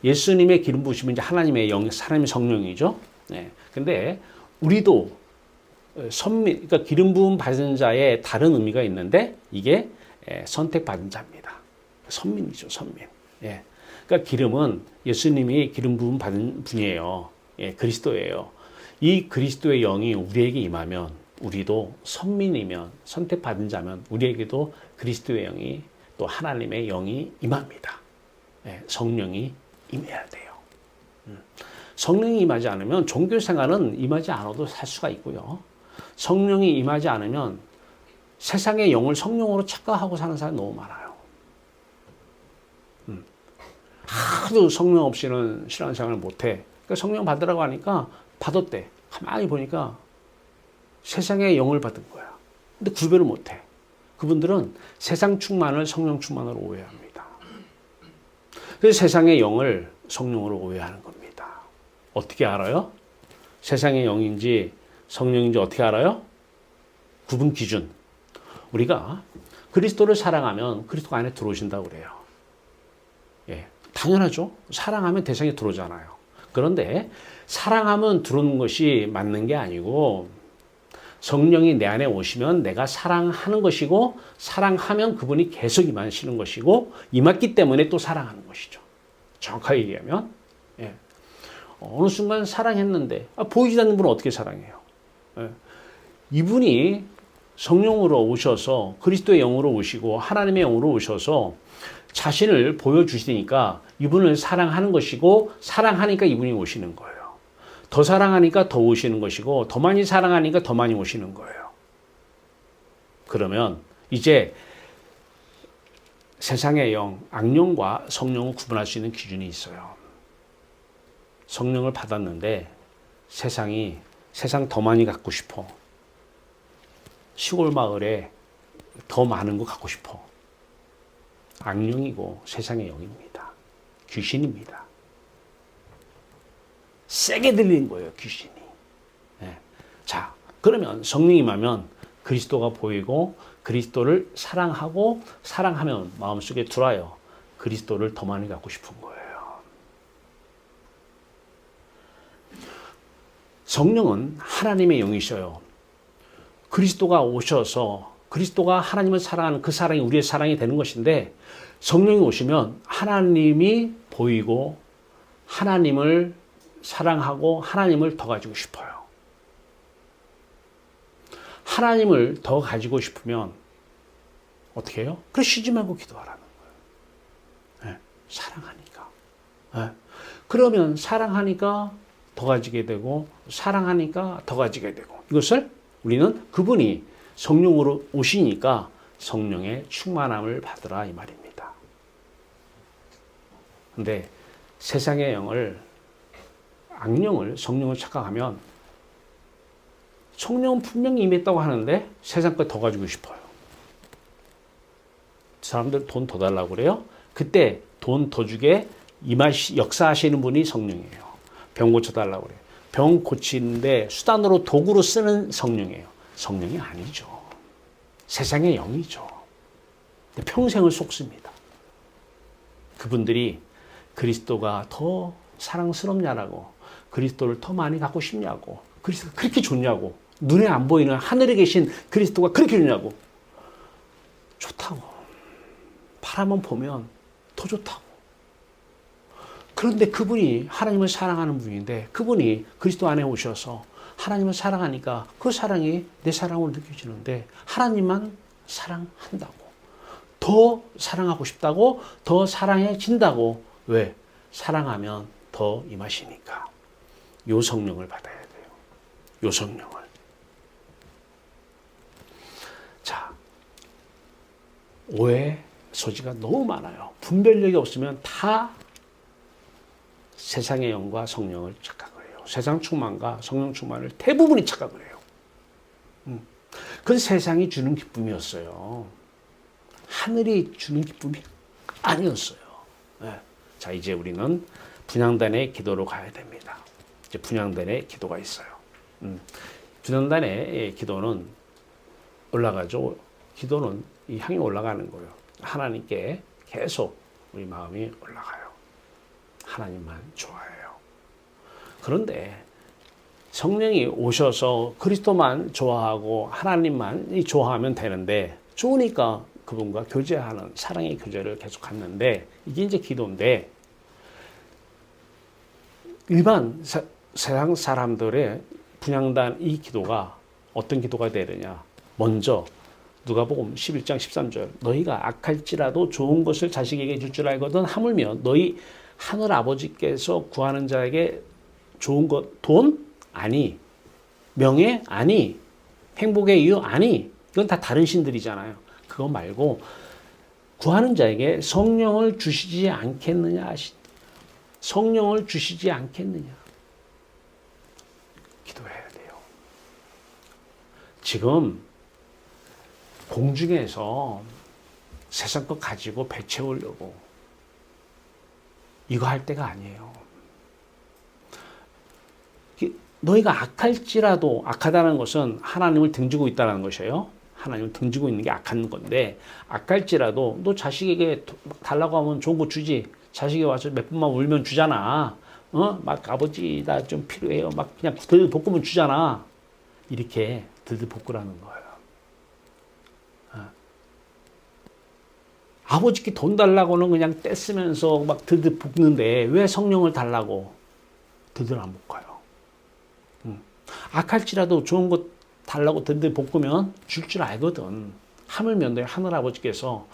예수님의 기름 부으시면 이제 하나님의 영, 사람의 성령이죠. 네. 근데 우리도 그러니까 기름 부음 받은 자의 다른 의미가 있는데 이게 선택받은 자입니다. 선민이죠, 선민. 예. 그러니까 기름은 예수님이 기름 부음 받은 분이에요. 예, 그리스도예요. 이 그리스도의 영이 우리에게 임하면 우리도 선민이면 선택받은 자면 우리에게도 그리스도의 영이 또 하나님의 영이 임합니다. 예, 성령이 임해야 돼요. 성령이 임하지 않으면 종교 생활은 임하지 않아도 살 수가 있고요. 성령이 임하지 않으면 세상의 영을 성령으로 착각하고 사는 사람이 너무 많아요. 하도 성령 없이는 신앙생활을 못해. 그러니까 성령 받으라고 하니까 받았대. 가만히 보니까 세상의 영을 받은 거야. 근데 구별을 못해. 그분들은 세상 충만을 성령 충만으로 오해합니다. 그래서 세상의 영을 성령으로 오해하는 겁니다. 어떻게 알아요? 세상의 영인지 성령인지 어떻게 알아요? 구분 기준. 우리가 그리스도를 사랑하면 그리스도 안에 들어오신다고 그래요. 예, 당연하죠. 사랑하면 대상에 들어오잖아요. 그런데 사랑하면 들어오는 것이 맞는 게 아니고 성령이 내 안에 오시면 내가 사랑하는 것이고 사랑하면 그분이 계속 임하시는 것이고 임했기 때문에 또 사랑하는 것이죠. 정확하게 얘기하면 예. 어느 순간 사랑했는데 보이지 않는 분은 어떻게 사랑해요? 예. 이분이 성령으로 오셔서 그리스도의 영으로 오시고 하나님의 영으로 오셔서 자신을 보여주시니까 이분을 사랑하는 것이고 사랑하니까 이분이 오시는 거예요. 더 사랑하니까 더 오시는 것이고 더 많이 사랑하니까 더 많이 오시는 거예요. 그러면 이제 세상의 영, 악령과 성령을 구분할 수 있는 기준이 있어요. 성령을 받았는데 세상 더 많이 갖고 싶어. 시골 마을에 더 많은 거 갖고 싶어. 악령이고 세상의 영입니다. 귀신입니다. 세게 들리는 거예요, 귀신이. 네. 자, 그러면 성령이 임하면 그리스도가 보이고 그리스도를 사랑하고 사랑하면 마음속에 들어와요. 그리스도를 더 많이 갖고 싶은 거예요. 성령은 하나님의 영이셔요. 그리스도가 오셔서 그리스도가 하나님을 사랑하는 그 사랑이 우리의 사랑이 되는 것인데 성령이 오시면 하나님이 보이고 하나님을 사랑하고 하나님을 더 가지고 싶어요. 하나님을 더 가지고 싶으면 어떻게 해요? 그래 쉬지 말고 기도하라는 거예요. 네, 사랑하니까. 네. 그러면 사랑하니까 더 가지게 되고 사랑하니까 더 가지게 되고 이것을 우리는 그분이 성령으로 오시니까 성령의 충만함을 받으라 이 말입니다. 근데 세상의 영을 악령을 성령을 착각하면 성령은 분명히 임했다고 하는데 세상 걸 더 가지고 싶어요. 사람들 돈 더 달라고 그래요. 그때 돈 더 주게 역사하시는 분이 성령이에요. 병 고쳐달라고 그래요. 병 고치는데 수단으로 도구로 쓰는 성령이에요. 성령이 아니죠. 세상의 영이죠. 평생을 속습니다. 그분들이 그리스도가 더 사랑스럽냐라고 그리스도를 더 많이 갖고 싶냐고 그리스도가 그렇게 좋냐고 눈에 안 보이는 하늘에 계신 그리스도가 그렇게 좋냐고 좋다고 바라만 보면 더 좋다고 그런데 그분이 하나님을 사랑하는 분인데 그분이 그리스도 안에 오셔서 하나님을 사랑하니까 그 사랑이 내 사랑으로 느껴지는데 하나님만 사랑한다고 더 사랑하고 싶다고 더 사랑해진다고 왜? 사랑하면 더 임하시니까 요 성령을 받아야 돼요. 요 성령을. 자, 오해 소지가 너무 많아요. 분별력이 없으면 다 세상의 영과 성령을 착각을 해요. 세상 충만과 성령 충만을 대부분이 착각을 해요. 그건 세상이 주는 기쁨이었어요. 하늘이 주는 기쁨이 아니었어요. 네. 자, 이제 우리는 분향단의 기도로 가야 됩니다. 이제 분향단의 기도가 있어요. 분향단의 기도는 올라가죠. 기도는 이 향이 올라가는 거예요. 하나님께 계속 우리 마음이 올라가요. 하나님만 좋아해요. 그런데 성령이 오셔서 그리스도만 좋아하고 하나님만 좋아하면 되는데, 좋으니까 그분과 교제하는 사랑의 교제를 계속 갖는데, 이게 이제 기도인데, 일반 세상 사람들의 분향단 이 기도가 어떤 기도가 되느냐. 먼저 누가복음 11장 13절, 너희가 악할지라도 좋은 것을 자식에게 줄 줄 알거든 하물며 너희 하늘 아버지께서 구하는 자에게 좋은 것, 돈? 아니. 명예? 아니. 행복의 이유? 아니. 이건 다 다른 신들이잖아요. 그거 말고 구하는 자에게 성령을 주시지 않겠느냐. 성령을 주시지 않겠느냐. 기도해야 돼요. 지금 공중에서 세상 것 가지고 배 채우려고 이거 할 때가 아니에요. 너희가 악할지라도, 악하다는 것은 하나님을 등지고 있다는 것이에요. 하나님을 등지고 있는 게 악한 건데, 악할지라도 너 자식에게 달라고 하면 좋은 거 주지. 자식이 와서 몇 분만 울면 주잖아. 막 아버지 나 좀 필요해요. 막 그냥 들볶으면 주잖아. 이렇게 들볶으라는 거예요. 아버지께 돈 달라고는 그냥 떼쓰면서 막 들볶는데 왜 성령을 달라고 들들 안 볶아요. 악할지라도 좋은 것 달라고 들들 볶으면 줄 줄 알거든. 하물며 너희 하늘 아버지께서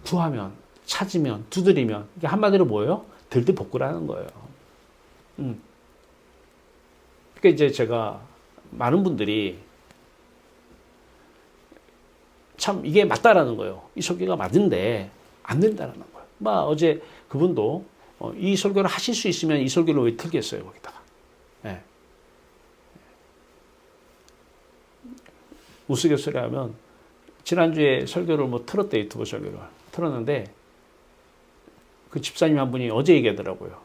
구하면, 찾으면, 두드리면, 이게 한마디로 뭐예요? 들들 볶으라는 거예요. 그러니까 이제 제가 많은 분들이 참 이게 맞다라는 거예요. 이 설교가 맞는데 안 된다라는 거예요. 막 어제 그분도 이 설교를 하실 수 있으면 이 설교를 왜 틀겠어요, 거기다가. 네. 우스갯소리 하면 지난주에 설교를 뭐 틀었대, 유튜브 설교를 틀었는데 그 집사님 한 분이 어제 얘기하더라고요.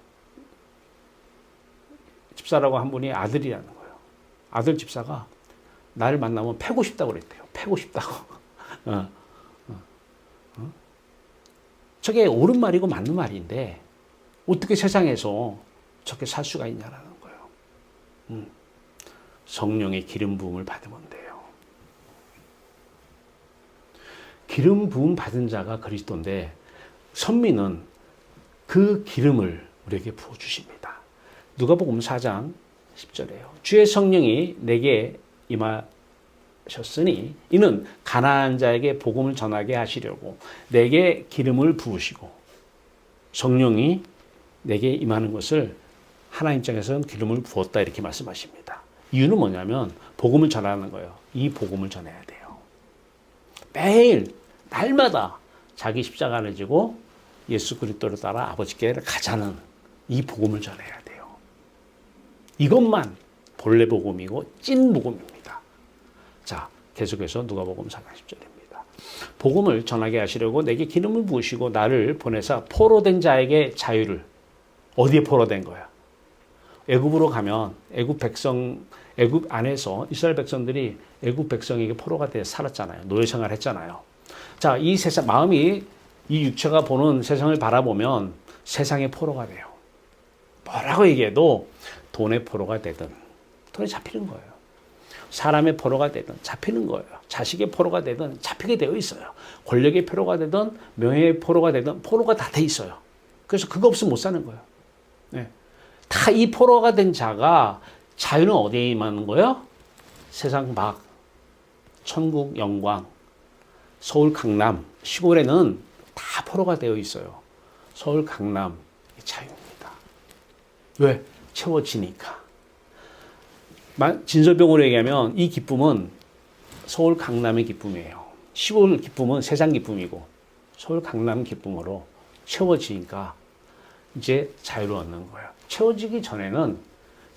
집사라고 한 분이 아들이라는 거예요. 아들 집사가 나를 만나면 패고 싶다고 그랬대요. 패고 싶다고. 저게 옳은 말이고 맞는 말인데 어떻게 세상에서 저렇게 살 수가 있냐라는 거예요. 성령의 기름 부음을 받으면 돼요. 기름 부음 받은 자가 그리스도인데, 선미는 그 기름을 우리에게 부어주십니다. 누가복음 4장 10절에요. 주의 성령이 내게 임하셨으니 이는 가난한 자에게 복음을 전하게 하시려고 내게 기름을 부으시고, 성령이 내게 임하는 것을 하나님 입장에서는 기름을 부었다 이렇게 말씀하십니다. 이유는 뭐냐면 복음을 전하는 거예요. 이 복음을 전해야 돼요. 매일 날마다 자기 십자가를 지고 예수 그리스도를 따라 아버지께 가자는 이 복음을 전해야 돼요. 이것만 본래 복음이고 찐 복음입니다. 자, 계속해서 누가복음 4장 10절입니다. 복음을 전하게 하시려고 내게 기름을 부으시고 나를 보내사 포로된 자에게 자유를. 어디에 포로된 거야? 애굽으로 가면 애굽 안에서 이스라엘 백성들이 애굽 백성에게 포로가 돼 살았잖아요. 노예 생활을 했잖아요. 자, 이 세상 마음이, 이 육체가 보는 세상을 바라보면 세상의 포로가 돼요. 뭐라고 얘기해도 돈의 포로가 되든 돈에 잡히는 거예요. 사람의 포로가 되든 잡히는 거예요. 자식의 포로가 되든 잡히게 되어 있어요. 권력의 포로가 되든 명예의 포로가 되든 포로가 다 돼 있어요. 그래서 그거 없으면 못 사는 거예요. 네. 다 이 포로가 된 자가 자유는 어디에 임하는 거예요? 세상 밖, 천국 영광, 서울 강남, 시골에는 다 포로가 되어 있어요. 서울 강남 자유입니다. 왜? 채워지니까. 진설병으로 얘기하면 이 기쁨은 서울 강남의 기쁨이에요. 시골 기쁨은 세상 기쁨이고 서울 강남 기쁨으로 채워지니까 이제 자유를 얻는 거예요. 채워지기 전에는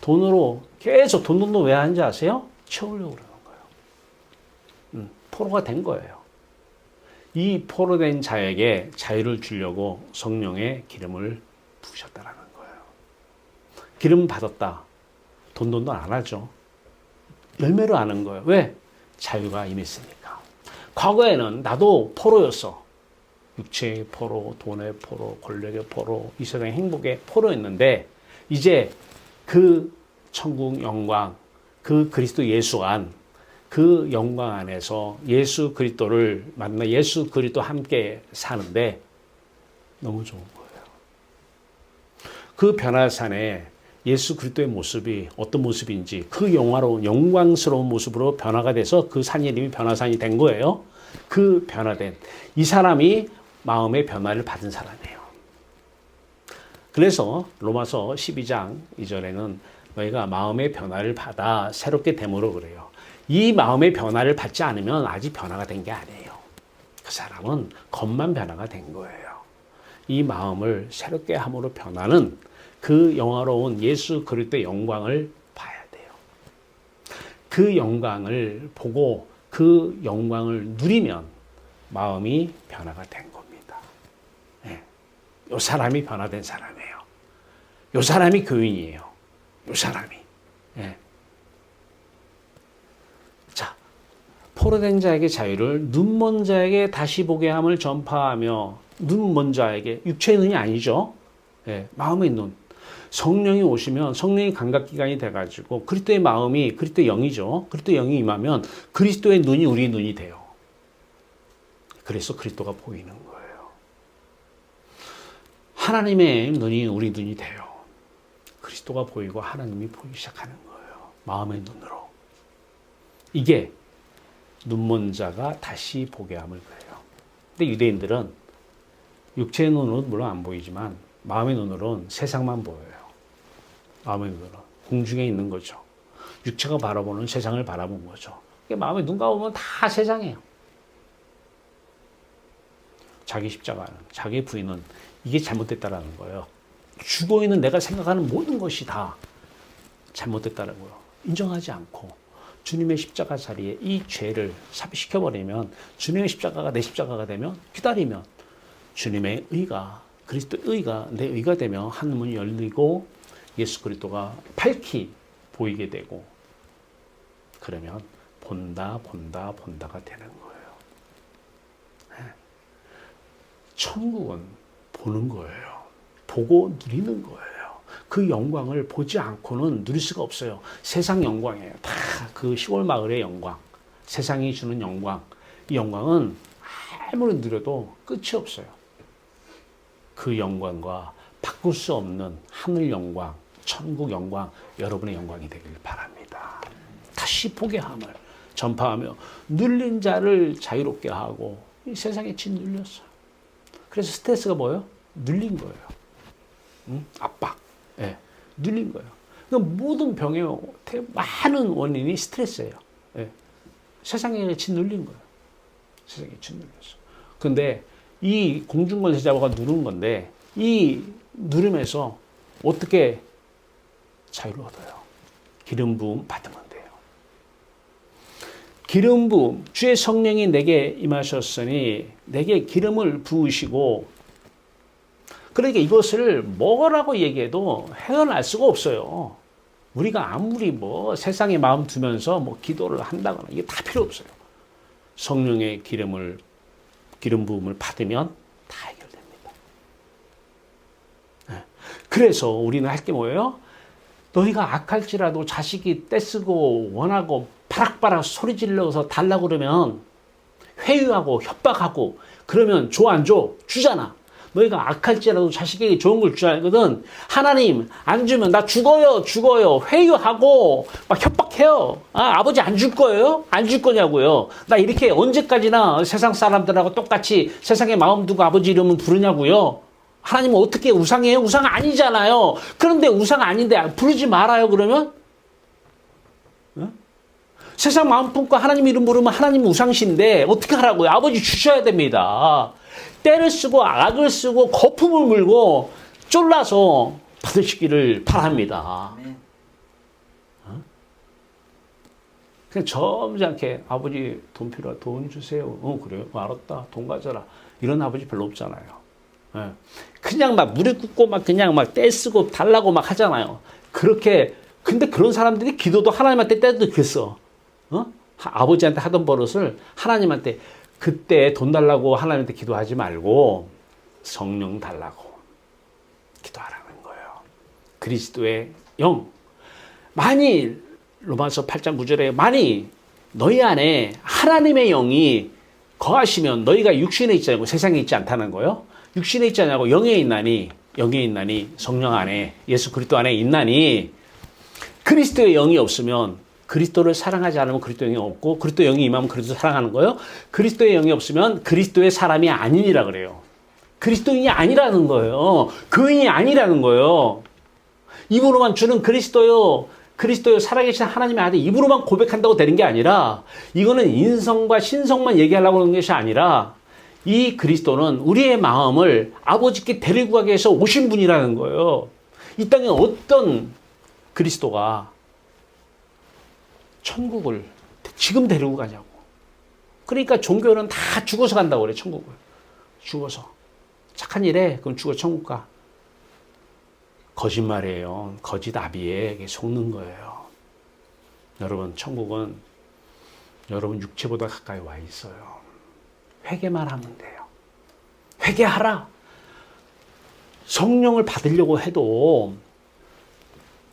돈으로 계속 돈 왜 하는지 아세요? 채우려고 그러는 거예요. 포로가 된 거예요. 이 포로된 자에게 자유를 주려고 성령의 기름을 부으셨다라는 거예요. 기름 받았다. 돈 안 하죠. 열매로 하는 거예요. 왜? 자유가 임했으니까. 과거에는 나도 포로였어. 육체의 포로, 돈의 포로, 권력의 포로, 이 세상의 행복의 포로였는데 이제 그 천국 영광, 그 그리스도 예수 안, 그 영광 안에서 예수 그리스도를 만나 예수 그리스도 함께 사는데 너무 좋은 거예요. 그 변화산에 예수 그리스도의 모습이 어떤 모습인지 그 영화로운 영광스러운 모습으로 변화가 돼서 그 산 이름이 변화산이 된 거예요. 그 변화된 이 사람이 마음의 변화를 받은 사람이에요. 그래서 로마서 12장 2절에는 너희가 마음의 변화를 받아 새롭게 됨으로 그래요. 이 마음의 변화를 받지 않으면 아직 변화가 된 게 아니에요. 그 사람은 겉만 변화가 된 거예요. 이 마음을 새롭게 함으로 변화는 그 영화로운 예수 그리스도의 영광을 봐야 돼요. 그 영광을 보고 그 영광을 누리면 마음이 변화가 된 겁니다. 네. 이 사람이 변화된 사람이에요. 이 사람이 교인이에요. 이 사람이. 네. 자, 포로된 자에게 자유를 눈먼 자에게 다시 보게 함을 전파하며 눈먼 자에게 육체의 눈이 아니죠. 네. 마음의 눈. 성령이 오시면 성령이 감각기관이 돼가지고 그리스도의 마음이 그리스도의 영이죠. 그리스도의 영이 임하면 그리스도의 눈이 우리의 눈이 돼요. 그래서 그리스도가 보이는 거예요. 하나님의 눈이 우리 눈이 돼요. 그리스도가 보이고 하나님이 보이기 시작하는 거예요. 마음의 눈으로. 이게 눈먼 자가 다시 보게 함을 그래요. 근데 유대인들은 육체의 눈으로 물론 안 보이지만 마음의 눈으로는 세상만 보여요. 마음의 눈으로 공중에 있는 거죠. 육체가 바라보는 세상을 바라본 거죠. 마음의 눈 감으면 다 세상이에요. 자기 십자가는, 자기 부인은 이게 잘못됐다라는 거예요. 죽어있는 내가 생각하는 모든 것이 다 잘못됐다는 거예요. 인정하지 않고 주님의 십자가 자리에 이 죄를 삽입시켜버리면 주님의 십자가가 내 십자가가 되면 기다리면 주님의 의가 그리스도의 의가 내 의가 되면 하늘문이 열리고 예수 그리스도가 밝히 보이게 되고 그러면 본다가 되는 거예요. 천국은 보는 거예요. 보고 누리는 거예요. 그 영광을 보지 않고는 누릴 수가 없어요. 세상 영광이에요. 다 그 시골 마을의 영광, 세상이 주는 영광. 이 영광은 아무리 누려도 끝이 없어요. 그 영광과 바꿀 수 없는 하늘 영광, 천국 영광, 여러분의 영광이 되길 바랍니다. 다시 보게 함을 전파하며 눌린 자를 자유롭게 하고 이 세상에 짓눌렸어요. 그래서 스트레스가 뭐예요? 눌린 거예요. 압박. 예, 눌린 거예요. 그러니까 모든 병의 많은 원인이 스트레스예요. 예, 세상에 짓눌린 거예요. 세상에 짓눌렸어. 근데 이 공중권세자가 누른 건데 이 누름에서 어떻게 자유를 얻어요? 기름 부음 받으면 돼요. 기름 부음, 주의 성령이 내게 임하셨으니 내게 기름을 부으시고 그러니까 이것을 뭐라고 얘기해도 헤어날 수가 없어요. 우리가 아무리 뭐 세상에 마음 두면서 뭐 기도를 한다거나 이게 다 필요 없어요. 성령의 기름 부음을 받으면 다 해결됩니다. 그래서 우리는 할 게 뭐예요? 너희가 악할지라도 자식이 떼쓰고 원하고 바락바락 소리 질러서 달라고 그러면 회유하고 협박하고 그러면 줘 안 줘? 주잖아. 너희가 악할지라도 자식에게 좋은 걸 주지 않거든. 하나님 안 주면 나 죽어요. 회유하고 막 협박해요. 아버지 안 줄 거예요? 안 줄 거냐고요. 나 이렇게 언제까지나 세상 사람들하고 똑같이 세상에 마음 두고 아버지 이름을 부르냐고요. 하나님은 어떻게 우상이에요? 우상 아니잖아요. 그런데 우상 아닌데 부르지 말아요 그러면? 세상 마음 품고 하나님 이름 부르면 하나님 우상신데 어떻게 하라고요? 아버지 주셔야 됩니다. 때를 쓰고 악을 쓰고 거품을 물고 쫄라서 받으시기를 바랍니다. 그냥 점잖게 아버지 돈 필요하 돈 주세요. 그래요? 알았다. 돈 가져라. 이런 아버지 별로 없잖아요. 예. 그냥 막 무릎 꿇고 막 그냥 막 떼쓰고 달라고 막 하잖아요. 그렇게 근데 그런 사람들이 기도도 하나님한테 때도 그랬어. 아버지한테 하던 버릇을 하나님한테 그때 돈 달라고 하나님한테 기도하지 말고 성령 달라고 기도하라는 거예요. 그리스도의 영. 만일 로마서 8장 9절에 만일 너희 안에 하나님의 영이 거하시면 너희가 육신에 있지 않고 세상에 있지 않다는 거예요. 육신에 있지 않냐고 영에 있나니 성령 안에 예수 그리스도 안에 있나니 그리스도의 영이 없으면 그리스도를 사랑하지 않으면 그리스도의 영이 없고 그리스도의 영이 임하면 그리스도 사랑하는 거예요. 그리스도의 영이 없으면 그리스도의 사람이 아니니라 그래요. 그리스도인이 아니라는 거예요. 교인이 아니라는 거예요. 입으로만 주는 그리스도요 살아계신 하나님의 아들 입으로만 고백한다고 되는 게 아니라 이거는 인성과 신성만 얘기하려고 하는 것이 아니라 이 그리스도는 우리의 마음을 아버지께 데리고 가기 위해서 오신 분이라는 거예요. 이 땅에 어떤 그리스도가 천국을 지금 데리고 가냐고. 그러니까 종교는 다 죽어서 간다고 그래, 천국을. 죽어서. 착한 일에 그럼 죽어 천국 가. 거짓말이에요. 거짓 아비에 속는 거예요. 여러분, 천국은 여러분 육체보다 가까이 와 있어요. 회개만 하면 돼요. 회개하라. 성령을 받으려고 해도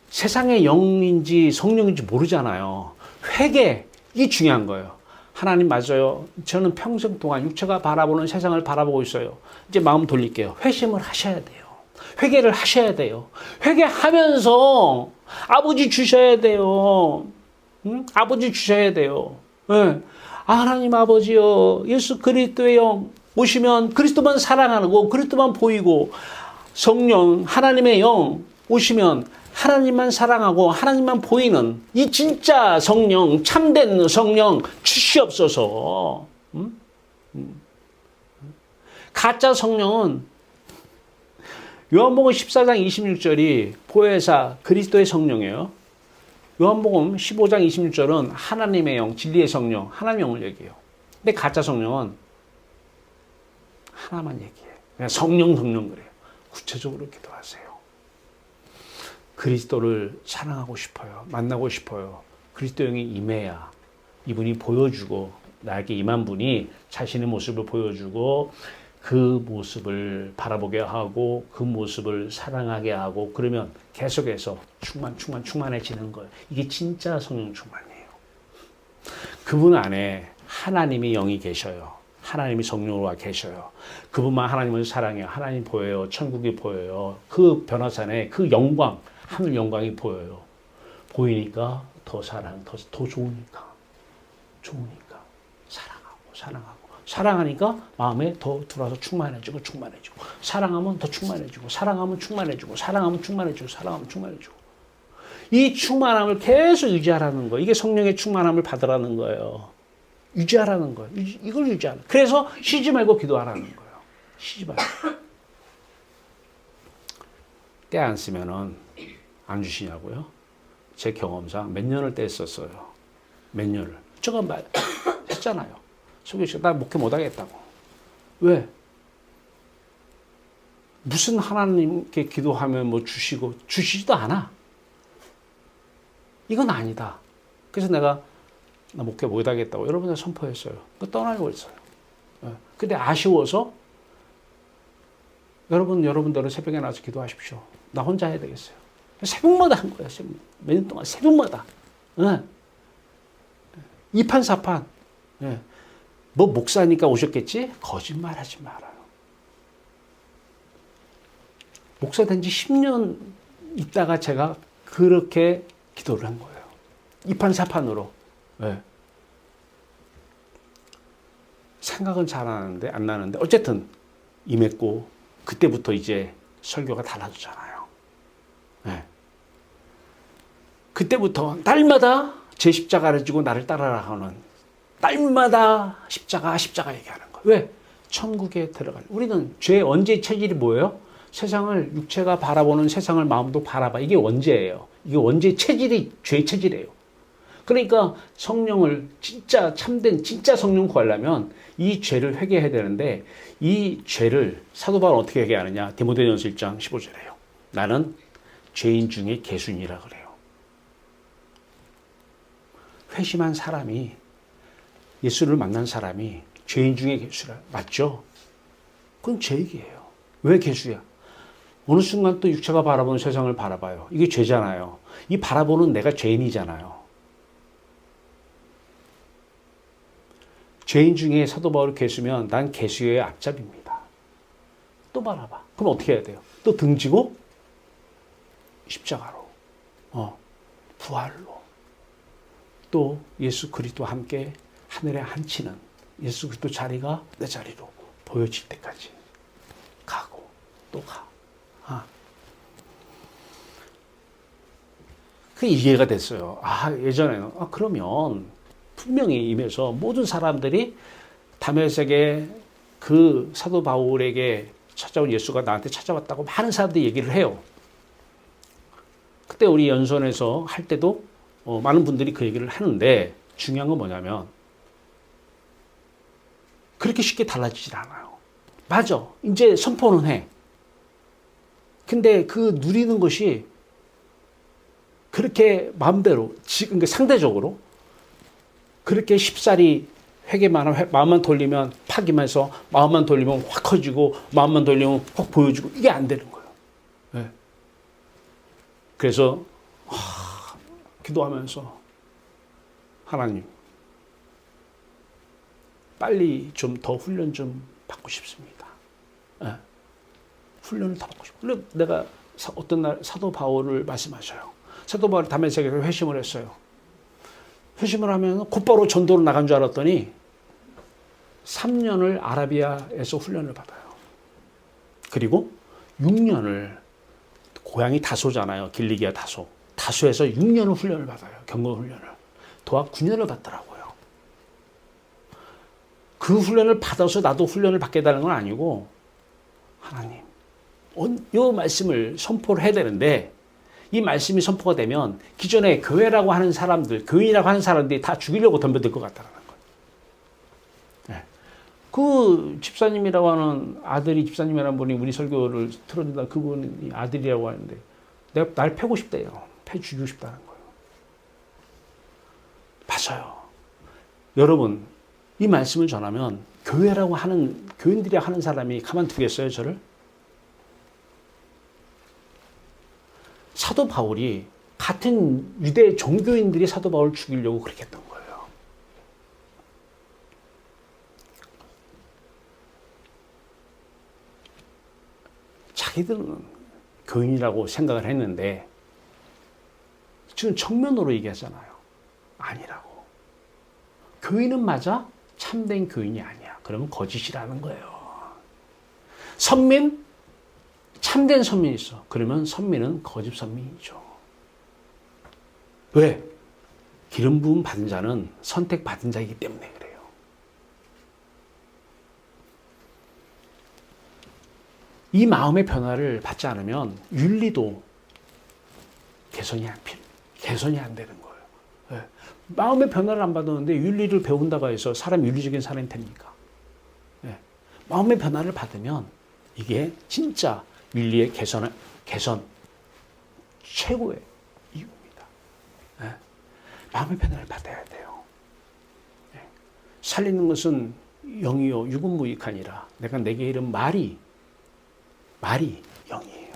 세상의 영인지 성령인지 모르잖아요. 회개, 이 중요한 거예요. 하나님 맞아요. 저는 평생 동안 육체가 바라보는 세상을 바라보고 있어요. 이제 마음 돌릴게요. 회심을 하셔야 돼요. 회개를 하셔야 돼요. 회개하면서 아버지 주셔야 돼요. 응? 아버지 주셔야 돼요. 네. 하나님 아버지요. 예수 그리스도의 영 오시면 그리스도만 사랑하고 그리스도만 보이고 성령 하나님의 영 오시면 하나님만 사랑하고 하나님만 보이는 이 진짜 성령 참된 성령 주시옵소서. 가짜 성령은 요한복음 14장 26절이 보혜사 그리스도의 성령이에요. 요한복음 15장 26절은 하나님의 영, 진리의 성령, 하나님의 영을 얘기해요. 근데 가짜 성령은 하나만 얘기해요. 그냥 성령 그래요. 구체적으로 기도하세요. 그리스도를 사랑하고 싶어요. 만나고 싶어요. 그리스도 영이 임해야 이분이 보여주고 나에게 임한 분이 자신의 모습을 보여주고 그 모습을 바라보게 하고 그 모습을 사랑하게 하고 그러면 계속해서 충만해지는 거예요. 이게 진짜 성령 충만이에요. 그분 안에 하나님의 영이 계셔요. 하나님이 성령으로 와 계셔요. 그분만 하나님을 사랑해요. 하나님 보여요. 천국이 보여요. 그 변화산에 그 영광, 하늘 영광이 보여요. 보이니까 더 더 좋으니까 사랑하고 사랑하니까 마음에 더 들어와서 충만해지고 사랑하면 더 충만해지고 사랑하면 충만해지고 이 충만함을 계속 유지하라는 거예요. 이게 성령의 충만함을 받으라는 거예요. 유지하라는 거예요. 이걸 유지하라. 그래서 쉬지 말고 기도하라는 거예요. 쉬지 말고. 때 안 쓰면은 안 주시냐고요? 제 경험상 몇 년을 떼었었어요. 몇 년을. 제가 했잖아요. 소개 씨, 나 목회 못 하겠다고. 왜? 무슨 하나님께 기도하면 뭐 주시지도 않아. 이건 아니다. 그래서 나 목회 못 하겠다고 여러분들 선포했어요. 떠나고 있어요. 근데 아쉬워서 여러분들은 새벽에 나와서 기도하십시오. 나 혼자 해야 되겠어요. 새벽마다 한 거야. 몇 년 동안 새벽마다. 이판사판. 뭐 목사니까 오셨겠지? 거짓말 하지 말아요. 목사 된 지 10년 있다가 제가 그렇게 기도를 한 거예요. 이판사판으로. 생각은 잘 안 나는데 어쨌든 임했고 그때부터 이제 설교가 달라졌잖아요. 그때부터 날마다 제 십자가를 지고 나를 따라라 하는 날마다 십자가 얘기하는 거예요. 왜? 천국에 들어갈. 우리는 죄의 원죄의 체질이 뭐예요? 세상을 육체가 바라보는 세상을 마음도 바라봐. 이게 원죄예요. 이게 원죄의 체질이 죄의 체질이에요. 그러니까 성령을 진짜 참된 진짜 성령 구하려면 이 죄를 회개해야 되는데 이 죄를 사도 바울은 어떻게 회개하느냐? 디모데전서 1장 15절에요. 나는 죄인 중에 개순이라 그래요. 회심한 사람이 예수를 만난 사람이 죄인 중에 개수라 맞죠? 그건 죄이에요. 왜 개수야? 어느 순간 또 육체가 바라보는 세상을 바라봐요. 이게 죄잖아요. 이 바라보는 내가 죄인이잖아요. 죄인 중에 사도 바울이 개수면 난 개수의 앞잡입니다. 또 바라봐. 그럼 어떻게 해야 돼요? 또 등지고 십자가로, 부활로, 또 예수 그리스도와 함께 하늘에 앉히는 예수 그리스도 자리가 내 자리로 보여질 때까지 가고 또 가. 그 이해가 됐어요. 예전에는 그러면 분명히 임해서 모든 사람들이 다메섹에 그 사도 바울에게 찾아온 예수가 나한테 찾아왔다고 많은 사람들이 얘기를 해요. 그때 우리 연선에서 할 때도 많은 분들이 그 얘기를 하는데 중요한 건 뭐냐면 그렇게 쉽게 달라지질 않아요. 맞아. 이제 선포는 해. 근데 그 누리는 것이 그렇게 마음대로 지금 상대적으로 그렇게 쉽사리 마음만 돌리면 파기면서 마음만 돌리면 확 커지고 마음만 돌리면 확 보여지고 이게 안 되는 거예요. 네. 그래서 기도하면서 하나님 빨리 좀 더 훈련 좀 받고 싶습니다. 네. 훈련을 더 받고 싶어요. 내가 어떤 날 사도 바울을 말씀하셔요. 사도 바울이 다메섹에서 회심을 했어요. 회심을 하면 곧바로 전도로 나간 줄 알았더니 3년을 아라비아에서 훈련을 받아요. 그리고 6년을 고향이 다소잖아요. 길리기아 다소. 다소에서 6년을 훈련을 받아요. 경건 훈련을. 도합 9년을 받더라고요. 그 훈련을 받아서 나도 훈련을 받게 되는 건 아니고 하나님 이 말씀을 선포를 해야 되는데 이 말씀이 선포가 되면 기존에 교회라고 하는 사람들, 교인이라고 하는 사람들이 다 죽이려고 덤벼들 것 같다는 거예요. 네. 그 집사님이라고 하는 집사님이라는 분이 우리 설교를 틀어준다 그분이 아들이라고 하는데 내가 날 패고 싶대요. 패 죽이고 싶다는 거예요. 맞아요. 여러분 이 말씀을 전하면 교회라고 하는 교인들이 하는 사람이 가만두겠어요, 저를? 사도 바울이 같은 유대 종교인들이 사도 바울을 죽이려고 그렇게 했던 거예요. 자기들은 교인이라고 생각을 했는데 지금 정면으로 얘기하잖아요. 아니라고. 교인은 맞아? 참된 교인이 아니야. 그러면 거짓이라는 거예요. 선민? 참된 선민이 있어. 그러면 선민은 거짓 선민이죠. 왜? 기름 부음 받은 자는 선택받은 자이기 때문에 그래요. 이 마음의 변화를 받지 않으면 윤리도 개선이 안 되는 거예요. 네. 마음의 변화를 안 받았는데 윤리를 배운다고 해서 사람이 윤리적인 사람이 됩니까? 네. 마음의 변화를 받으면 이게 진짜 윤리의 개선 최고의 이유입니다. 네. 마음의 변화를 받아야 돼요. 네. 살리는 것은 영이요 육은 무익하니라. 내가 내게 이른 말이 영이에요.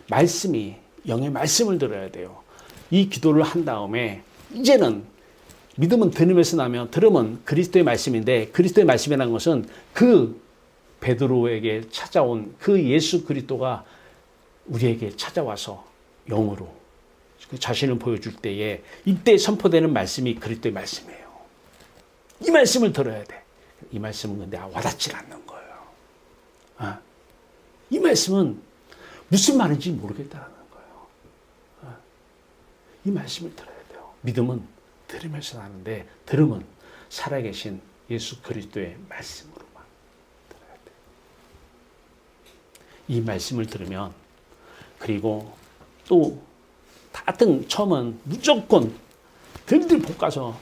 말씀이 영의 말씀을 들어야 돼요. 이 기도를 한 다음에 이제는 믿음은 들음에서 나면 들음은 그리스도의 말씀인데 그리스도의 말씀이라는 것은 그 베드로에게 찾아온 그 예수 그리스도가 우리에게 찾아와서 영으로 그 자신을 보여줄 때에 이때 선포되는 말씀이 그리스도의 말씀이에요. 이 말씀을 들어야 돼. 이 말씀은 근데 와닿지 않는 거예요. 이 말씀은 무슨 말인지 모르겠다는 거예요. 이 말씀을 들어야 돼요. 믿음은 들으면서 나는데 들음은 살아계신 예수 그리스도의 말씀으로만 들어야 돼요. 이 말씀을 들으면, 그리고 또 다들 처음은 무조건 들들 볶아서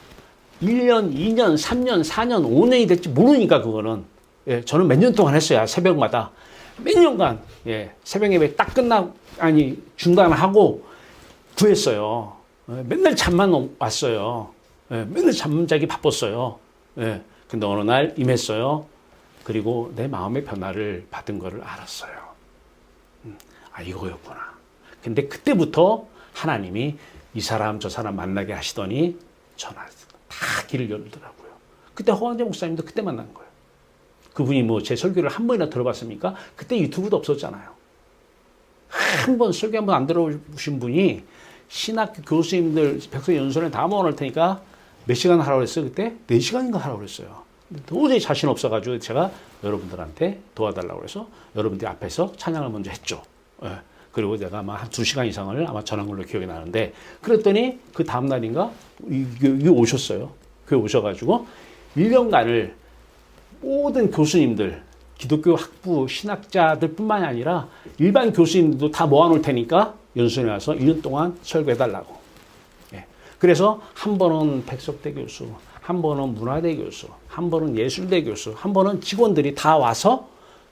1년, 2년, 3년, 4년, 5년이 될지 모르니까 그거는. 예, 저는 몇 년 동안 했어요. 새벽마다. 몇 년간, 예, 새벽 예배 딱 중단하고 구했어요. 예, 맨날 잠만 왔어요. 예, 맨날 잠 자기 바빴어요. 예, 근데 어느 날 임했어요. 그리고 내 마음의 변화를 받은 거를 알았어요. 아, 이거였구나. 근데 그때부터 하나님이 이 사람 저 사람 만나게 하시더니 전화 다 길을 열더라고요. 그때 허원재 목사님도 그때 만난 거예요. 그분이 뭐 제 설교를 한 번이나 들어봤습니까? 그때 유튜브도 없었잖아요. 한 번 설교 한 번 안 들어보신 분이 신학교 교수님들 백서연수원에 다 모아놓을 테니까 몇 시간 하라고 했어요? 그때 4시간인가 하라고 그랬어요. 도저히 자신 없어가지고 제가 여러분들한테 도와달라고 해서 여러분들 앞에서 찬양을 먼저 했죠. 예. 그리고 내가 아마 한 2시간 이상을 아마 전한 걸로 기억이 나는데, 그랬더니 그 다음날인가 여기 오셨어요. 교회 오셔가지고 1년간을 모든 교수님들, 기독교 학부 신학자들 뿐만이 아니라 일반 교수님들도 다 모아놓을 테니까 연수원에 와서 1년 동안 설교해달라고. 예. 그래서 한 번은 백석대 교수, 한 번은 문화대 교수, 한 번은 예술대 교수, 한 번은 직원들이 다 와서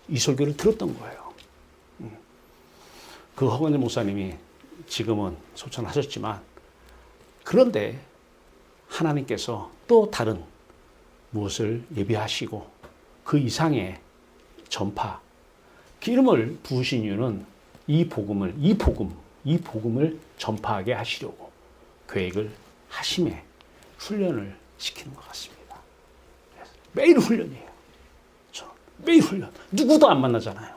이 설교를 들었던 거예요. 그 허건재 목사님이 지금은 소천하셨지만, 그런데 하나님께서 또 다른 무엇을 예비하시고 그 이상의 전파, 기름을 부으신 이유는 이 복음을 전파하게 하시려고 계획을 하심에 훈련을 시키는 것 같습니다. 매일 훈련이에요. 매일 훈련. 누구도 안 만나잖아요.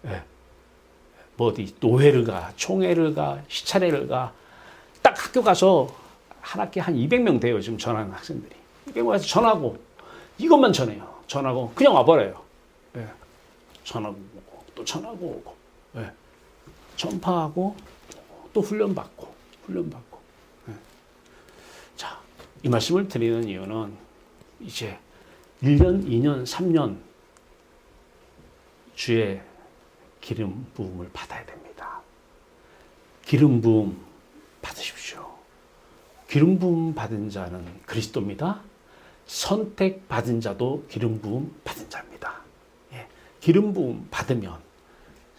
네. 뭐 어디 노회를 가, 총회를 가, 시찰회를 가. 딱 학교 가서 한 학기 한 200명 돼요. 지금 전하는 학생들이. 200명 와서 전하고 이것만 전해요. 전하고 그냥 와버려요. 네. 전하고 오고 또 전하고 오고. 네. 전파하고 또 훈련받고. 네. 자, 이 말씀을 드리는 이유는 이제 1년, 2년, 3년 주의 기름 부음을 받아야 됩니다. 기름 부음 받으십시오. 기름 부음 받은 자는 그리스도입니다. 선택받은 자도 기름 부음 받은 자입니다. 예. 기름 부음 받으면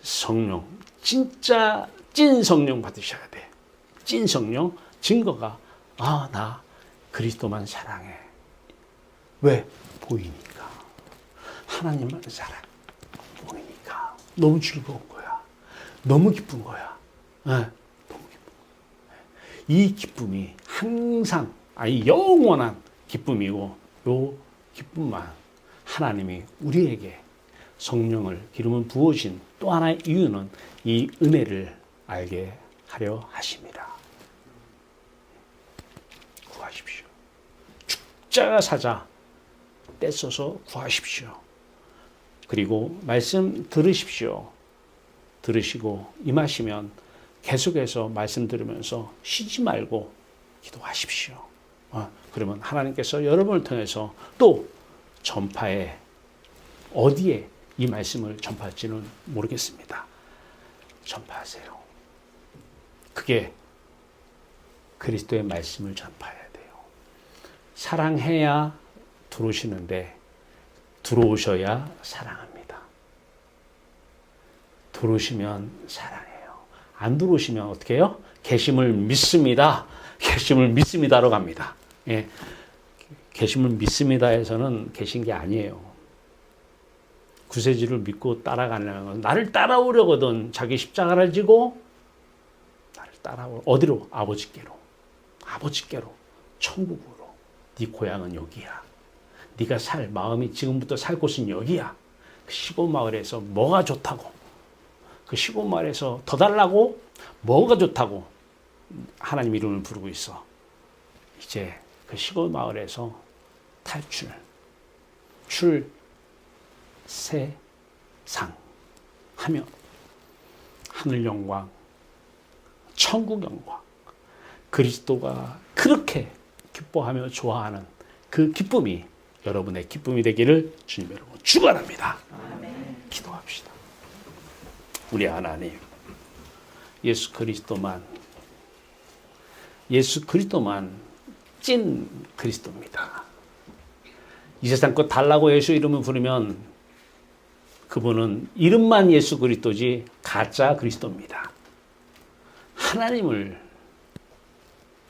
성령, 진짜 찐 성령 받으셔야 돼. 찐 성령, 증거가 나 그리스도만 사랑해. 왜? 보이니까. 하나님만 사랑해. 보이니까. 너무 즐거운 거야. 너무 기쁜 거야. 네, 너무 기쁜 거야. 이 기쁨이 항상, 영원한 기쁨이고, 요 기쁨만 하나님이 우리에게 성령을 기름을 부으신 또 하나의 이유는 이 은혜를 알게 하려 하심이라. 구하십시오. 죽자 사자 떼써서 구하십시오. 그리고 말씀 들으십시오. 들으시고 임하시면 계속해서 말씀 들으면서 쉬지 말고 기도하십시오. 그러면 하나님께서 여러분을 통해서 또 전파에 어디에 이 말씀을 전파할지는 모르겠습니다. 전파하세요. 그게 그리스도의 말씀을 전파해야 돼요. 사랑해야 들어오시는데 들어오셔야 사랑합니다. 들어오시면 사랑해요. 안 들어오시면 어떻게 해요? 계심을 믿습니다. 계심을 믿습니다로 갑니다. 예. 계심을 믿습니다에서는 계신 게 아니에요. 구세주를 믿고 따라가려는 건 나를 따라오려거든 자기 십자가를 지고 나를 따라오 어디로? 아버지께로 천국으로. 네 고향은 여기야. 네가 살 마음이 지금부터 살 곳은 여기야. 그 시골 마을에서 뭐가 좋다고, 그 시골 마을에서 더 달라고, 뭐가 좋다고 하나님 이름을 부르고 있어. 이제 그 시골 마을에서 출세상 하며 하늘 영광, 천국 영광, 그리스도가 그렇게 기뻐하며 좋아하는 그 기쁨이 여러분의 기쁨이 되기를 주님 여러분 축원합니다. 기도합시다. 우리 하나님. 예수 그리스도만 찐 그리스도입니다. 이 세상 것 달라고 예수 이름을 부르면 그분은 이름만 예수 그리스도지 가짜 그리스도입니다. 하나님을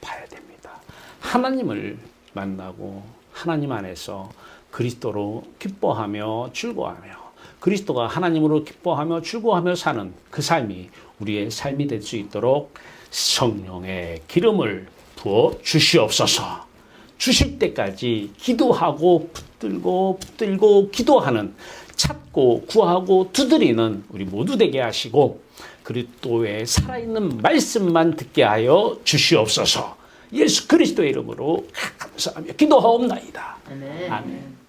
봐야 됩니다. 하나님을 만나고 하나님 안에서 그리스도로 기뻐하며 즐거워하며 그리스도가 하나님으로 기뻐하며 즐거워하며 사는 그 삶이 우리의 삶이 될 수 있도록 성령의 기름을 부어 주시옵소서. 주실 때까지 기도하고 붙들고 기도하는 찾고 구하고 두드리는 우리 모두 되게 하시고 그리스도의 살아있는 말씀만 듣게 하여 주시옵소서. 예수 그리스도의 이름으로 감사하며 기도하옵나이다. 아멘.